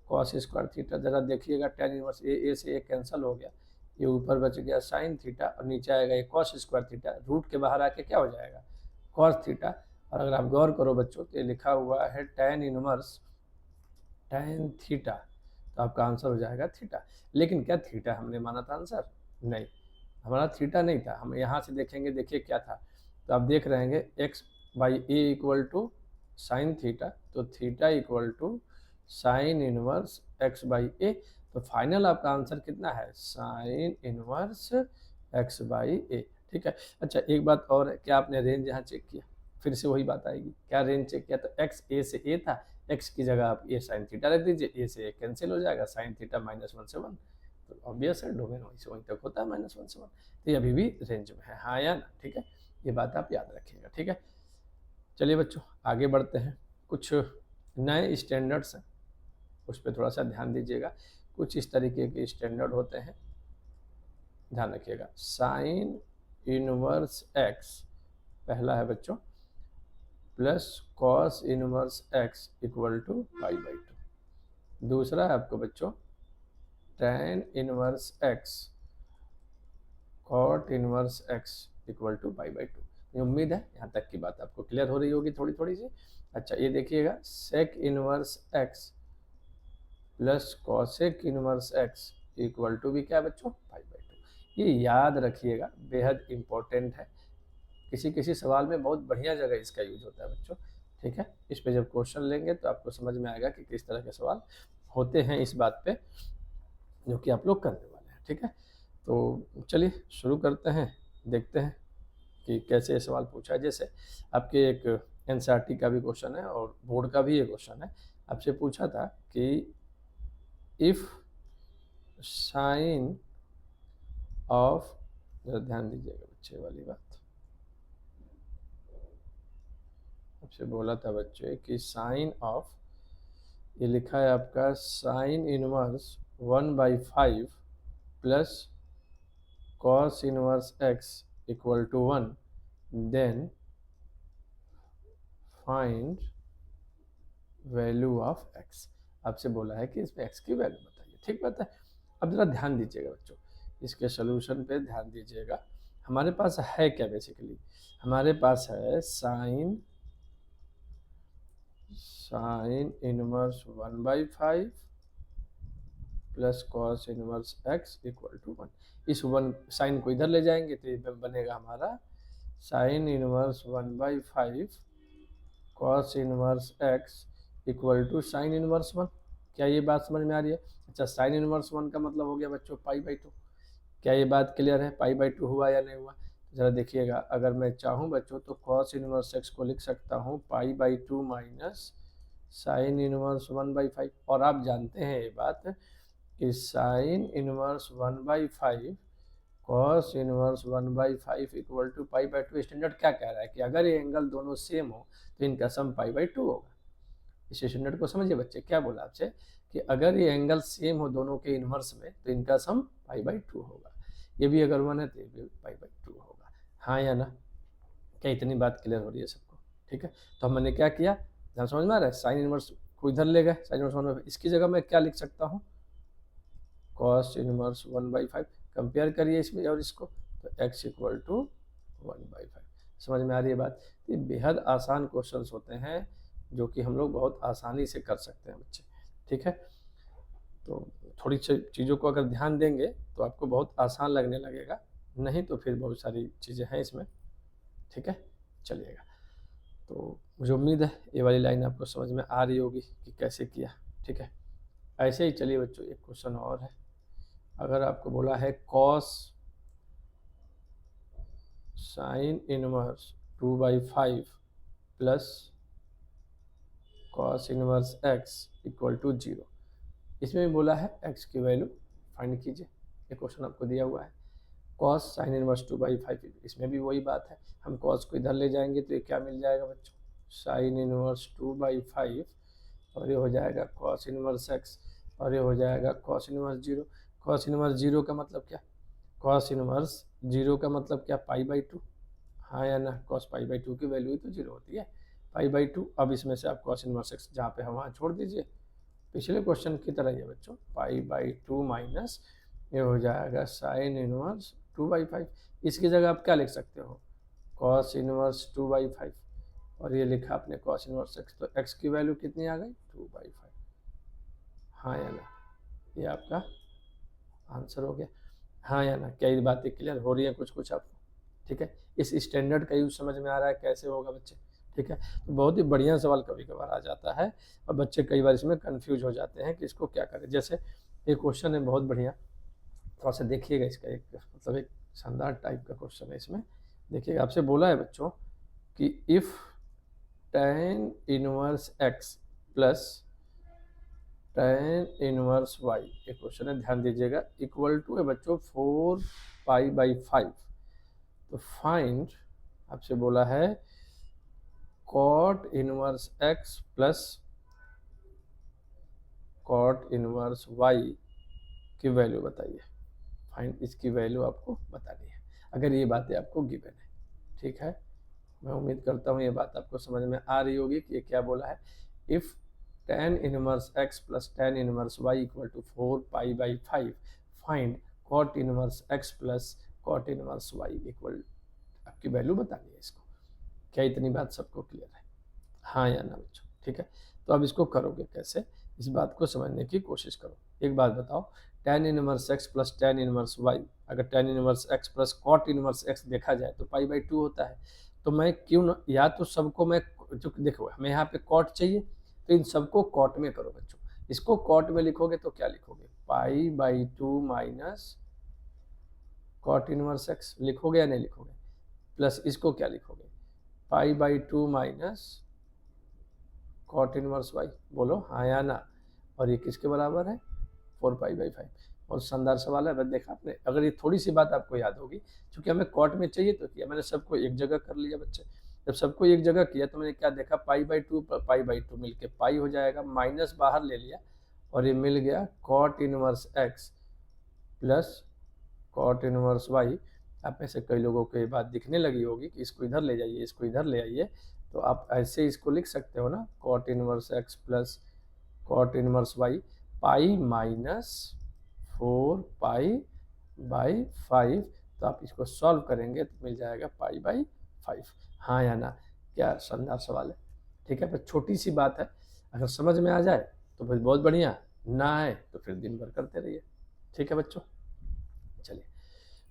cos square theta. जरा देखिएगा, tan इनवर्स ए से ए कैंसिल हो गया, ये ऊपर बच गया साइन थीटा और नीचे आएगा ये कॉस स्क्वायर थीटा। रूट के बाहर आके क्या हो जाएगा, कॉस थीटा। और अगर आप गौर करो बच्चों तो ये लिखा हुआ है tan इनवर्स tan थीटा, तो आपका आंसर हो जाएगा थीटा। लेकिन क्या थीटा हमने माना था आंसर? नहीं, हमारा थीटा नहीं था। हम यहाँ से देखेंगे, देखिए क्या था। तो आप देख रहे हैं X by A equal to sine theta, तो theta equal to sine inverse X by A. तो फाइनल आपका आंसर कितना है, sine inverse X by A. ठीक है, अच्छा एक बात और है, क्या आपने रेंज यहाँ चेक किया? फिर से वही बात आएगी, क्या रेंज चेक किया? तो एक्स ए से ए था, एक्स की जगह आप ए साइन थीटा रख दीजिए, ए से ए कैंसिल हो जाएगा, साइन थीटा -1 से 1। तो ऑब्वियस है डोमेन वहीं से वहीं तक होता है -1 से 1, तो ये अभी भी रेंज में है। हाँ या ना? ठीक है, ये बात आप याद रखिएगा। ठीक है, चलिए बच्चों आगे बढ़ते हैं। कुछ नए स्टैंडर्ड्स हैं, उस पर थोड़ा सा ध्यान दीजिएगा। कुछ इस तरीके के स्टैंडर्ड होते हैं, ध्यान रखिएगा। साइन इनवर्स एक्स पहला है बच्चों, plus cos inverse x equal to pi by two. दूसरा है आपको बच्चों tan inverse x cot inverse x equal to pi by two. उम्मीद है यहाँ तक की बात आपको क्लियर हो रही होगी थोड़ी थोड़ी सी। अच्छा ये देखिएगा, sec inverse x plus cosec inverse x equal to भी क्या है बच्चों, पाई बाई टू। ये याद रखिएगा, बेहद इंपॉर्टेंट है। किसी किसी सवाल में बहुत बढ़िया जगह इसका यूज होता है बच्चों, ठीक है। इस पे जब क्वेश्चन लेंगे तो आपको समझ में आएगा कि किस तरह के सवाल होते हैं इस बात पे, जो कि आप लोग करने वाले हैं, ठीक है। तो चलिए शुरू करते हैं, देखते हैं कि कैसे सवाल पूछा है। जैसे आपके एक एनसीईआरटी का भी क्वेश्चन है और बोर्ड का भी ये क्वेश्चन है। आपसे पूछा था कि इफ साइन ऑफ, जरा ध्यान दीजिएगा बच्चे वाली बात, आपसे बोला था बच्चे कि साइन ऑफ, ये लिखा है आपका sine inverse 1/5 plus cos inverse x equal to 1, then find value of x. आपसे बोला है कि इसमें एक्स की वैल्यू बताइए, ठीक बात है। अब जरा ध्यान दीजिएगा बच्चों, इसके सोल्यूशन पे ध्यान दीजिएगा। हमारे पास है क्या, बेसिकली हमारे पास है sine inverse 1/5 plus cos inverse x equal to 1। इस 1 साइन को इधर ले जाएंगे तो ये बनेगा हमारा sine inverse 1/5 cos inverse x equal to sine inverse 1। क्या ये बात समझ में आ रही है? अच्छा, साइन इनवर्स 1 का मतलब हो गया बच्चों पाई बाई टू। क्या ये बात क्लियर है? पाई बाई टू हुआ या नहीं हुआ? ज़रा देखिएगा, अगर मैं चाहूँ बच्चों तो कॉस इनवर्स एक्स को लिख सकता हूँ pi by two minus sine inverse 1/5। और आप जानते हैं ये बात कि sine inverse 1/5 cos inverse 1/5 equal to pi by two. Standard क्या कह रहा है कि अगर ये एंगल दोनों सेम हो तो इनका सम पाई बाई टू होगा। इस स्टैंडर्ड को समझिए बच्चे, क्या बोला आपसे कि अगर ये एंगल सेम हो दोनों के इनवर्स में तो इनका सम पाई बाई टू होगा। ये भी अगर 1 है तो ये भी पाई बाई टू होगा, हाँ या ना? क्या इतनी बात क्लियर हो रही है सबको? ठीक है, तो हमने क्या किया, ध्यान समझ में आ रहा है? साइन इनवर्स को इधर ले गए, साइन इनवर्स 1/5, इसकी जगह मैं क्या लिख सकता हूँ, कॉस इनवर्स 1/5। कंपेयर करिए इसमें और इसको, तो x इक्वल टू 1/5। समझ में आ रही है बात? ये बेहद आसान क्वेश्चंस होते हैं जो कि हम लोग बहुत आसानी से कर सकते हैं बच्चे, ठीक है। तो थोड़ी चीज़ों को अगर ध्यान देंगे तो आपको बहुत आसान लगने लगेगा, नहीं तो फिर बहुत सारी चीज़ें हैं इसमें, ठीक है। चलिएगा, तो मुझे उम्मीद है ये वाली लाइन आपको समझ में आ रही होगी कि कैसे किया, ठीक है। ऐसे ही चलिए बच्चों, एक क्वेश्चन और है। अगर आपको बोला है cos sine inverse 2/5 plus cos inverse x equal to 0, इसमें भी बोला है एक्स की वैल्यू फाइंड कीजिए। ये क्वेश्चन आपको दिया हुआ है, कॉस साइन इनवर्स 2/5, इसमें भी वही बात है। हम कॉस को इधर ले जाएंगे तो ये क्या मिल जाएगा बच्चों, साइन इनवर्स 2/5, और ये हो जाएगा कॉस इनवर्स एक्स, और ये हो जाएगा कॉस इनवर्स 0। कॉस इनवर्स 0 का मतलब क्या, कॉस इनवर्स 0 का मतलब क्या, पाई बाई टू, हाँ या ना? कॉस पाई बाई टू की वैल्यू ही तो 0 होती है, पाई बाई टू। अब इसमें से आप कॉस इनवर्स एक्स जहाँ पे है वहाँ छोड़ दीजिए, पिछले क्वेश्चन की तरह ही है बच्चों, पाई बाई टू माइनस ये हो जाएगा साइन इनवर्स 2/5। इसकी जगह आप क्या लिख सकते हो, कॉस इनवर्स 2/5, और ये लिखा आपने कॉस इनवर्स एक्स, तो एक्स की वैल्यू कितनी आ गई, 2/5, हाँ या ना? ये आपका आंसर हो गया, हाँ या ना? क्या ये बातें क्लियर हो रही है कुछ कुछ आपको? ठीक है, इस स्टैंडर्ड का यूज समझ में आ रहा है कैसे होगा बच्चे, ठीक है। तो बहुत ही बढ़िया सवाल कभी कभार आ जाता है और बच्चे कई बार इसमें कंफ्यूज हो जाते हैं कि इसको क्या करें। जैसे एक क्वेश्चन है बहुत बढ़िया, थोड़ा सा देखिएगा, इसका एक मतलब एक शानदार टाइप का क्वेश्चन है। इसमें देखिएगा, आपसे बोला है बच्चों कि if tan inverse x plus tan inverse y, एक क्वेश्चन है, ध्यान दीजिएगा, इक्वल टू है बच्चों 4π/5, तो फाइंड, आपसे बोला है cot inverse x plus cot inverse y की वैल्यू बताइए। फाइंड इसकी वैल्यू आपको बतानी है अगर ये बातें आपको गिवन है। ठीक है, मैं उम्मीद करता हूँ ये बात आपको समझ में आ रही होगी कि ये क्या बोला है। If tan inverse x plus tan inverse y equal to 4π/5 find cot inverse x plus cot inverse y equal, आपकी वैल्यू बतानी है इसको। क्या इतनी बात सबको क्लियर है? हाँ या ना बच्चों? ठीक है, तो अब इसको करोगे कैसे, इस बात को समझने की कोशिश करो। एक बात बताओ, tan inverse x plus tan inverse y, अगर tan inverse x plus cot inverse x देखा जाए तो π/2 होता है। तो मैं क्यों न, या तो सबको मैं जो देखो हमें यहाँ पे cot चाहिए तो इन सबको cot में करो बच्चों। इसको cot में लिखोगे तो क्या लिखोगे, π/2 माइनस cot इनवर्स x लिखोगे या नहीं लिखोगे, प्लस इसको क्या लिखोगे, π/2 माइनस cot इनवर्स y। बोलो हाँ या ना। और ये किसके बराबर है, 4π/5। बहुत शानदार सवाल है, बस देखा आपने। अगर ये थोड़ी सी बात आपको याद होगी, क्योंकि हमें कॉट में चाहिए तो किया, मैंने सबको एक जगह कर लिया बच्चे। जब सबको एक जगह किया तो मैंने क्या देखा, π/2 मिलके पाई हो जाएगा, माइनस बाहर ले लिया और ये मिल गया cot inverse x plus cot inverse y। आप में से कई लोगों को ये बात दिखने लगी होगी कि इसको इधर ले जाइए, इसको इधर ले आइए, तो आप ऐसे इसको लिख सकते हो ना, cot inverse x plus cot inverse y, pi minus 4π/5। तो आप इसको सॉल्व करेंगे तो मिल जाएगा π/5। हाँ या ना? क्या शानदार सवाल है। ठीक है, पर छोटी सी बात है, अगर समझ में आ जाए तो फिर बहुत बढ़िया, ना आए तो फिर दिन भर करते रहिए। ठीक है बच्चों, चलिए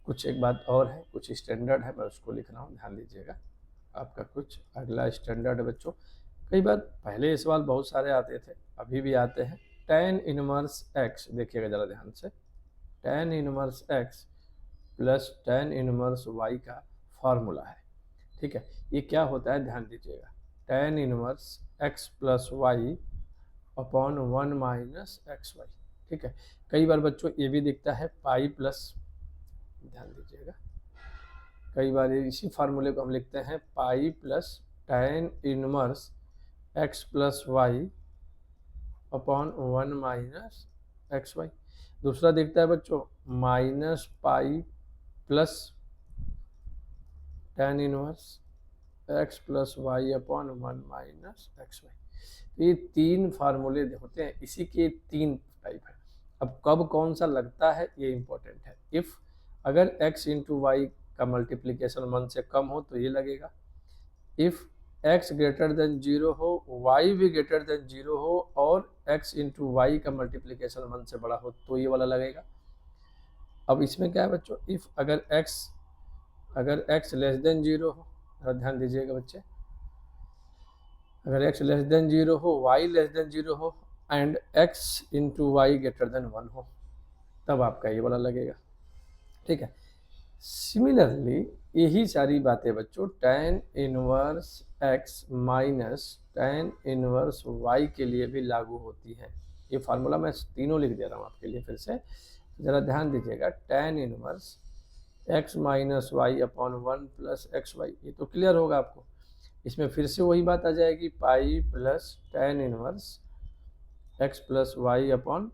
कुछ एक बात और है, कुछ स्टैंडर्ड है, मैं उसको लिख रहा हूँ, ध्यान दीजिएगा। आपका कुछ अगला स्टैंडर्ड है बच्चों। कई बार पहले ये सवाल बहुत सारे आते थे, अभी भी आते हैं। tan इनवर्स x, देखिएगा ज़रा ध्यान से, tan inverse x plus tan inverse y का फॉर्मूला है। ठीक है, ये क्या होता है ध्यान दीजिएगा, tan inverse x plus y upon 1 minus x y. ठीक है, कई बार बच्चों ये भी दिखता है पाई प्लस, ध्यान दीजिएगा, कई बार इसी फार्मूले को हम लिखते हैं pi plus tan inverse x plus y upon 1 minus x y. दूसरा दिखता है बच्चों minus pi plus tan inverse x plus y upon 1 minus x y. तो ये तीन फार्मूले होते हैं, इसी के तीन टाइप है। अब कब कौन सा लगता है ये इंपॉर्टेंट है। इफ़ अगर x इंटू वाई का मल्टीप्लीकेशन 1 से कम हो तो ये लगेगा, इफ़ x ग्रेटर देन 0 हो, y भी ग्रेटर देन 0 हो और x इंटू वाई का मल्टीप्लीकेशन 1 से बड़ा हो तो ये वाला लगेगा। अब इसमें क्या है बच्चों, इफ़ अगर x लेस देन 0 हो, ध्यान दीजिएगा बच्चे, अगर x लेस देन 0 हो, y लेस देन 0 हो and x into y greater than 1 हो, तब आपका ये वाला लगेगा। ठीक है, सिमिलरली यही सारी बातें बच्चों tan inverse x minus tan inverse y के लिए भी लागू होती हैं। ये फार्मूला मैं तीनों लिख दे रहा हूँ आपके लिए फिर से, ज़रा ध्यान दीजिएगा। tan inverse x minus y upon 1 plus x y, ये तो क्लियर होगा आपको। इसमें फिर से वही बात आ जाएगी, pi plus tan inverse x plus y upon,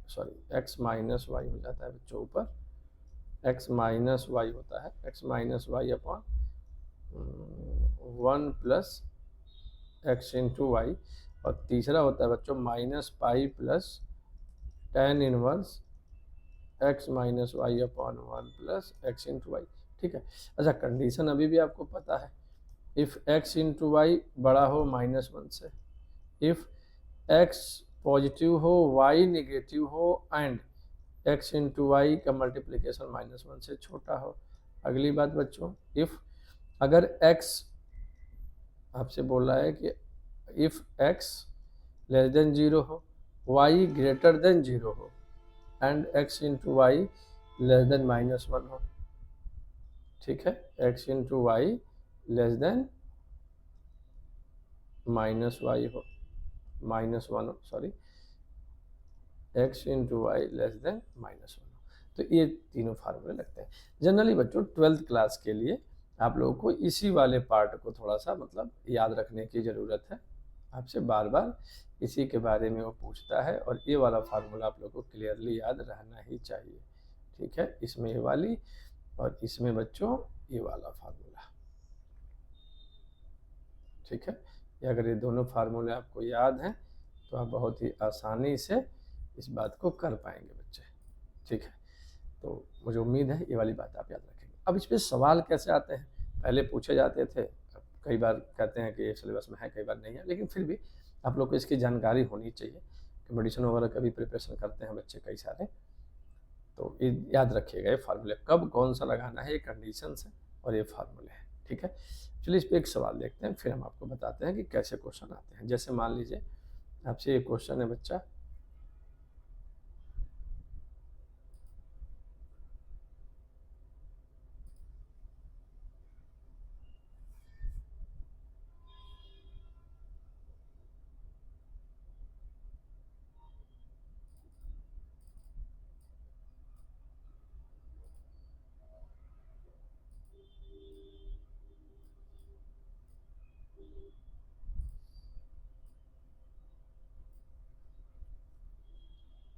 sorry x minus y हो जाता है बच्चों, ऊपर x माइनस वाई होता है, x minus y upon 1 plus x into y. और तीसरा होता है बच्चों minus pi plus tan inverse x minus y upon 1 plus x into y. ठीक है, अच्छा कंडीशन अभी भी आपको पता है, इफ़ x इंटू वाई बड़ा हो -1 से, इफ़ x पॉजिटिव हो, y निगेटिव हो एंड x इंटू वाई का मल्टीप्लीकेशन -1 से छोटा हो। अगली बात बच्चों, इफ़ अगर x आपसे बोल रहा है कि इफ़ x लेस देन 0 हो, y ग्रेटर देन 0 हो and x into y less than -1 हो। ठीक है, x into y less than -y हो, -1 हो, sorry, x into y less than -1 हो। तो ये तीनों फार्मूले लगते हैं। जनरली बच्चों 12th क्लास के लिए आप लोगों को इसी वाले पार्ट को थोड़ा सा मतलब याद रखने की ज़रूरत है। आपसे बार बार इसी के बारे में वो पूछता है, और ये वाला फार्मूला आप लोगों को क्लियरली याद रहना ही चाहिए। ठीक है, इसमें ये वाली और इसमें बच्चों ये वाला फार्मूला। ठीक है, ये अगर ये दोनों फार्मूले आपको याद हैं तो आप बहुत ही आसानी से इस बात को कर पाएंगे बच्चे। ठीक है, तो मुझे उम्मीद है ये वाली बात आप याद रखेंगे। अब इस पर सवाल कैसे आते हैं, पहले पूछे जाते थे, कई बार कहते हैं कि सिलेबस में है, कई बार नहीं है, लेकिन फिर भी आप लोग को इसकी जानकारी होनी चाहिए कि मेडिसिन वगैरह का भी प्रिपरेशन करते हैं बच्चे कई सारे, तो ये याद रखिएगा ये फार्मूले कब कौन सा लगाना है, ये कंडीशन है और ये फार्मूले हैं। ठीक है, चलिए इस पर एक सवाल देखते हैं, फिर हम आपको बताते हैं कि कैसे क्वेश्चन आते हैं। जैसे मान लीजिए आपसे ये क्वेश्चन है बच्चा,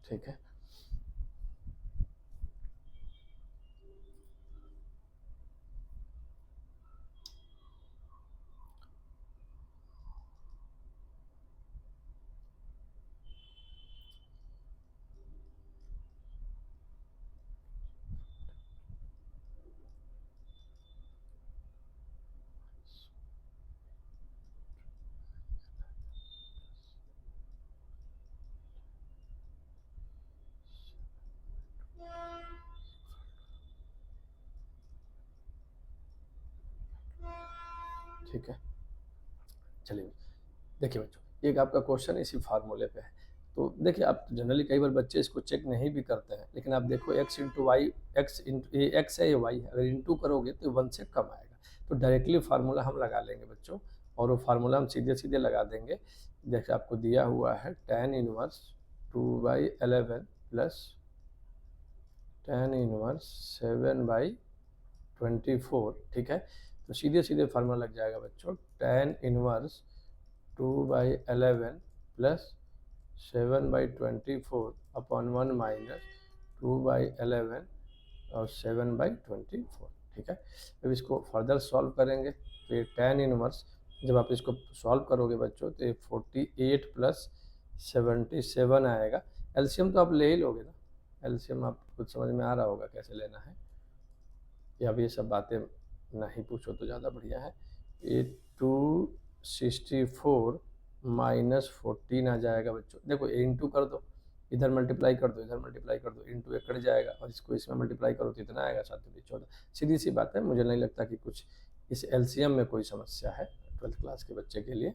ठीक है, ठीक है, चलिए देखिए बच्चों, एक आपका क्वेश्चन इसी फार्मूले पे है। तो देखिए, आप जनरली कई बार बच्चे इसको चेक नहीं भी करते हैं, लेकिन आप देखो x into y, x into ये एक्स है, ये वाई है, अगर इंटू करोगे तो 1 से कम आएगा। तो डायरेक्टली फार्मूला हम लगा लेंगे बच्चों, और वो फार्मूला हम सीधे सीधे लगा देंगे। जैसे आपको दिया हुआ है tan inverse 2/11 plus tan inverse 7/24। ठीक है, तो सीधे सीधे फार्मूला लग जाएगा बच्चों, tan inverse 2/11 plus 7/24 upon 1 minus 2/11 और 7/24। ठीक है, अब इसको फर्दर सॉल्व करेंगे तो ये tan इनवर्स, जब आप इसको सॉल्व करोगे बच्चों तो ये 48 प्लस 77 आएगा। एलसीएम तो आप ले ही लोगे ना, एलसीएम आप कुछ समझ में आ रहा होगा कैसे लेना है, या अब ये सब बातें नहीं पूछो तो ज़्यादा बढ़िया है। ये 264 माइनस 14 आ जाएगा बच्चों। देखो ये इंटू कर दो, इधर मल्टीप्लाई कर दो, इधर मल्टीप्लाई कर दो, इंटू एक कट जाएगा और इसको इसमें मल्टीप्लाई करो तो इतना आएगा, 7 दूनी 14। सीधी सी बात है, मुझे नहीं लगता कि कुछ इस एलसीएम में कोई समस्या है 12th क्लास के बच्चे के लिए,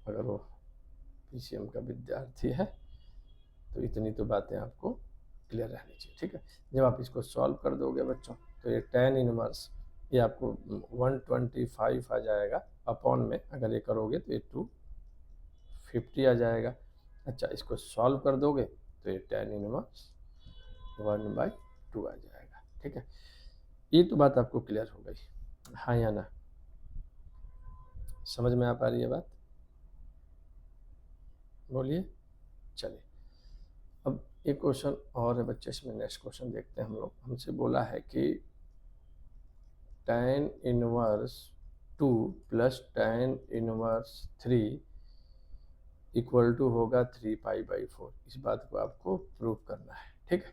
अगर वो पीसीएम का विद्यार्थी है तो इतनी तो बातें आपको क्लियर रहनी चाहिए। ठीक है, जब आप इसको सॉल्व कर दोगे बच्चों तो ये tan इनवर्स ये आपको 125 आ जाएगा अपॉन में, अगर ये करोगे तो ये 250 आ जाएगा। अच्छा, इसको सॉल्व कर दोगे तो ये tan इनवर्स 1/2 आ जाएगा। ठीक है, ये तो बात आपको क्लियर हो गई, हाँ या ना, समझ में आ पा रही है बात, बोलिए। चलिए अब एक क्वेश्चन और है बच्चे, इसमें नेक्स्ट क्वेश्चन देखते हैं हम लोग। हमसे बोला है कि tan inverse 2 plus tan inverse 3 equal to होगा 3π/4। इस बात को आपको प्रूव करना है। ठीक है,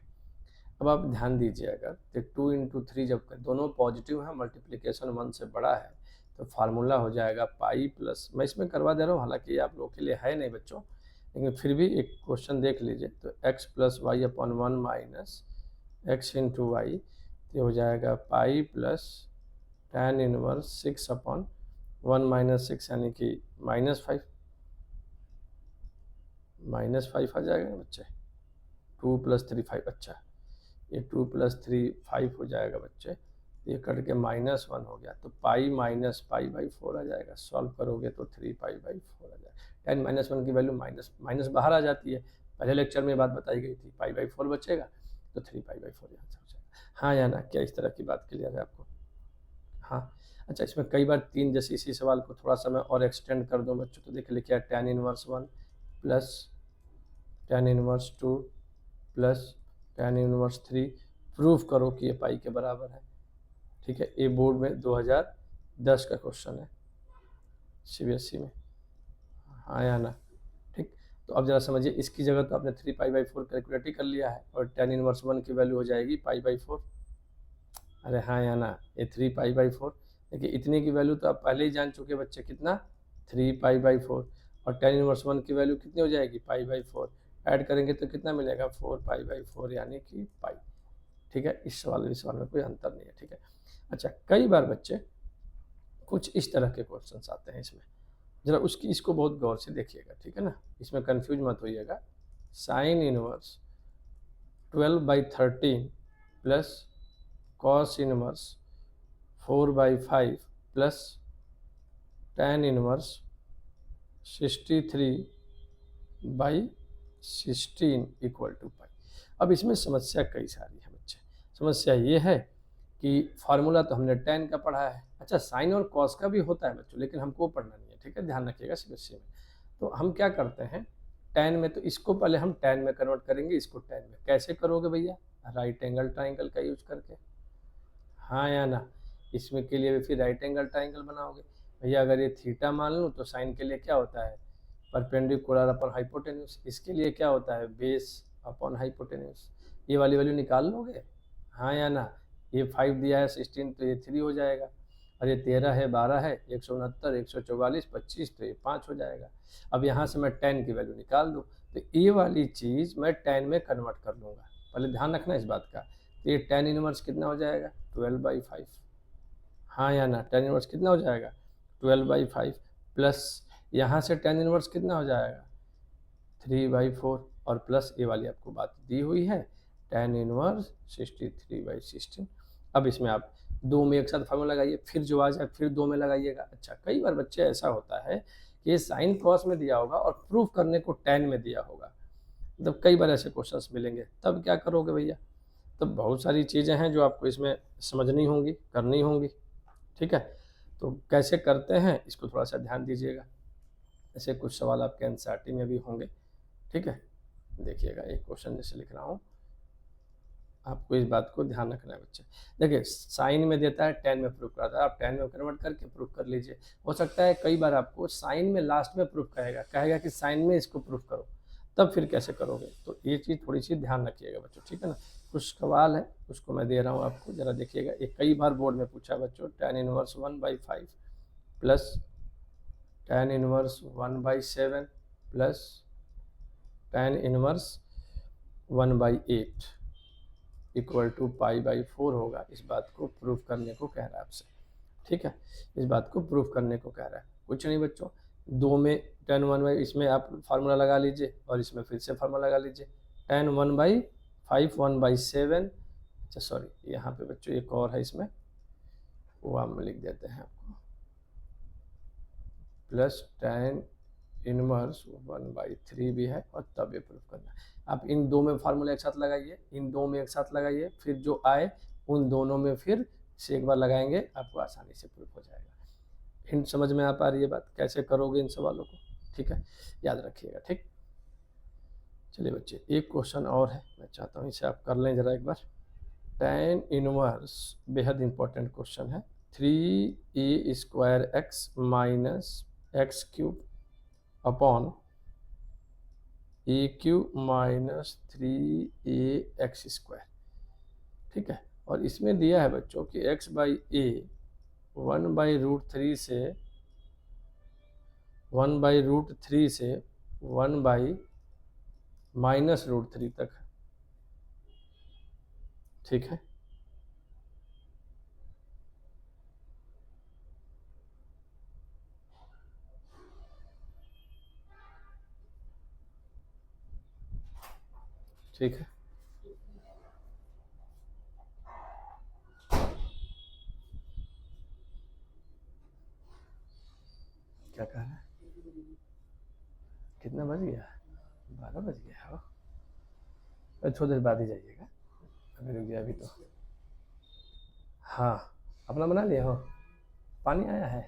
अब आप ध्यान दीजिए, अगर तो 2 इंटू 3 जब कर दोनों पॉजिटिव है, मल्टीप्लिकेशन 1 से बड़ा है, तो फार्मूला हो जाएगा पाई प्लस, मैं इसमें करवा दे रहा हूँ, हालांकि ये आप लोगों के लिए है नहीं बच्चों, लेकिन फिर भी एक क्वेश्चन देख लीजिए। तो x plus y upon 1 minus x into y, तो हो जाएगा pi plus tan inverse 6 upon 1 minus 6 यानी कि -5 आ जाएगा बच्चे। 2 प्लस 3 5, अच्छा ये 2 प्लस 3 5 हो जाएगा बच्चे, ये कट के -1 हो गया, तो पाई माइनस π/4 आ जाएगा। सॉल्व करोगे तो 3π/4 आ जाएगा। tan -1 की वैल्यू माइनस बाहर आ जाती है, पहले लेक्चर में बात बताई गई थी, π/4 बचेगा तो 3π/4 यहाँ से हो जाएगा। हाँ या ना, क्या इस तरह की बात क्लियर है आपको? हाँ, अच्छा, इसमें कई बार 3, जैसे इसी सवाल को थोड़ा सा मैं और एक्सटेंड कर दूं बच्चों, तो देखिए लिखा है tan inverse 1 plus tan inverse 2 plus tan inverse 3, proof करो कि ये पाई के बराबर है। ठीक है, ये बोर्ड में 2010 का क्वेश्चन है, सीबीएसई में, हाँ या ना। ठीक, तो अब जरा समझिए, इसकी जगह तो आपने 3π/4 कैलकुलेट ही कर लिया है, और tan इनवर्स 1 की वैल्यू हो जाएगी π/4। अरे हाँ या ना, ये 3π/4, देखिए इतने की वैल्यू तो आप पहले ही जान चुके बच्चे, कितना 3π/4, और tan इनवर्स 1 की वैल्यू कितनी हो जाएगी π/4, ऐड करेंगे तो कितना मिलेगा 4π/4 यानी कि पाई। ठीक है, इस सवाल में कोई अंतर नहीं है। ठीक है, अच्छा कई बार बच्चे कुछ इस तरह के क्वेश्चंस आते हैं इसमें, जरा इसको बहुत गौर से देखिएगा। ठीक है ना, इसमें कंफ्यूज मत होइएगा। Sine inverse 12/13 plus cos inverse 4/5 plus tan inverse 63/16 equal to pi. अब इसमें समस्या कई सारी है बच्चे। समस्या ये है कि फार्मूला तो हमने tan का पढ़ा है, अच्छा साइन और कॉस का भी होता है बच्चों, लेकिन हमको पढ़ना नहीं है। ठीक है, ध्यान रखिएगा सीबीएसई में। तो हम क्या करते हैं, tan में तो इसको पहले हम tan में कन्वर्ट करेंगे, इसको tan में कैसे करोगे भैया, राइट एंगल ट्राइंगल का यूज करके, हाँ या ना। इसमें के लिए भी फिर राइट एंगल ट्राइंगल बनाओगे भैया। अगर ये थीटा मान लूँ तो साइन के लिए क्या होता है, परपेंडिकुलर अपॉन हाइपोटेन्यूज। इसके लिए क्या होता है, बेस अपॉन हाइपोटेन्यूज। ये वाली वैल्यू निकाल लोगे, हाँ या ना। ये 5 दिया है 16, तो ये 3 हो जाएगा, और ये 13 है 12 है 169 144 25, तो ये 5 हो जाएगा। अब यहाँ से मैं tan की वैल्यू निकाल दूँ, तो ये वाली चीज़ मैं tan में कन्वर्ट कर लूँगा। पहले ध्यान रखना इस बात का। तो ये tan इनवर्स कितना हो जाएगा 12/5, हाँ या ना। tan इनवर्स कितना हो जाएगा 12/5 प्लस यहाँ से tan इनवर्स कितना हो जाएगा 3/4, और प्लस ये वाली आपको बात दी हुई है tan इनवर्स 63/16। अब इसमें आप 2 में एक साथ फार्मूला लगाइए, फिर जो आ जाए फिर 2 में लगाइएगा। अच्छा कई बार बच्चे ऐसा होता है कि साइन कॉस में दिया होगा और प्रूफ करने को tan में दिया होगा, मतलब कई बार ऐसे क्वेश्चंस मिलेंगे, तब क्या करोगे भैया। तो बहुत सारी चीज़ें हैं जो आपको इसमें समझनी होंगी, करनी होंगी। ठीक है, तो कैसे करते हैं इसको थोड़ा सा ध्यान दीजिएगा। ऐसे कुछ सवाल आपके एनसीईआरटी में भी होंगे। ठीक है, देखिएगा एक क्वेश्चन जैसे लिख रहा हूँ, आपको इस बात को ध्यान रखना है बच्चे। देखिए साइन में देता है tan में प्रूफ कराता है, आप tan में कन्वर्ट करके प्रूफ कर लीजिए। हो सकता है कई बार आपको साइन में लास्ट में प्रूफ कहेगा कि साइन में इसको प्रूफ करो, तब फिर कैसे करोगे। तो ये चीज़ थोड़ी सी ध्यान रखिएगा बच्चों। ठीक है ना, कुछ सवाल है उसको मैं दे रहा हूँ आपको, जरा देखिएगा। ये कई बार बोर्ड में पूछा बच्चों, tan inverse 1/5 plus tan inverse 1/7 plus tan inverse 1/8 equal to π/4 होगा। इस बात को प्रूफ करने को कह रहा है आपसे। ठीक है, इस बात को प्रूफ करने को कह रहा है। कुछ नहीं बच्चों, 2 में tan 1/, इसमें आप फार्मूला लगा लीजिए और इसमें फिर से फार्मूला लगा लीजिए। tan 1/5 1/7, अच्छा सॉरी यहाँ पे बच्चों एक और है इसमें, वो हम लिख देते हैं आपको, प्लस tan इनवर्स 1/3 भी है, और तब ये प्रूफ करना है। आप इन 2 में फार्मूला एक साथ लगाइए, इन 2 में एक साथ लगाइए, फिर जो आए उन दोनों में फिर से एक बार लगाएंगे, आपको आसानी से प्रूफ हो जाएगा। हिंट समझ में आ पा रही है बात, कैसे करोगे इन सवालों को। ठीक है, याद रखिएगा। ठीक, चलिए बच्चे एक क्वेश्चन और है, मैं चाहता हूँ इसे आप कर लें जरा एक बार। tan इनवर्स बेहद इंपॉर्टेंट क्वेश्चन है, 3a² minus x³ upon AQ minus 3ax²। ठीक है, और इसमें दिया है बच्चों कि x/a 1/√3 से 1/√3 तक है। ठीक है, ठीक है, क्या कह रहा है, कितना बज गया, 12 बज गया हो, थोड़ी देर बाद ही जाइएगा, अभी रुक गया अभी तो। हाँ, अपना बना लिया हो, पानी आया है,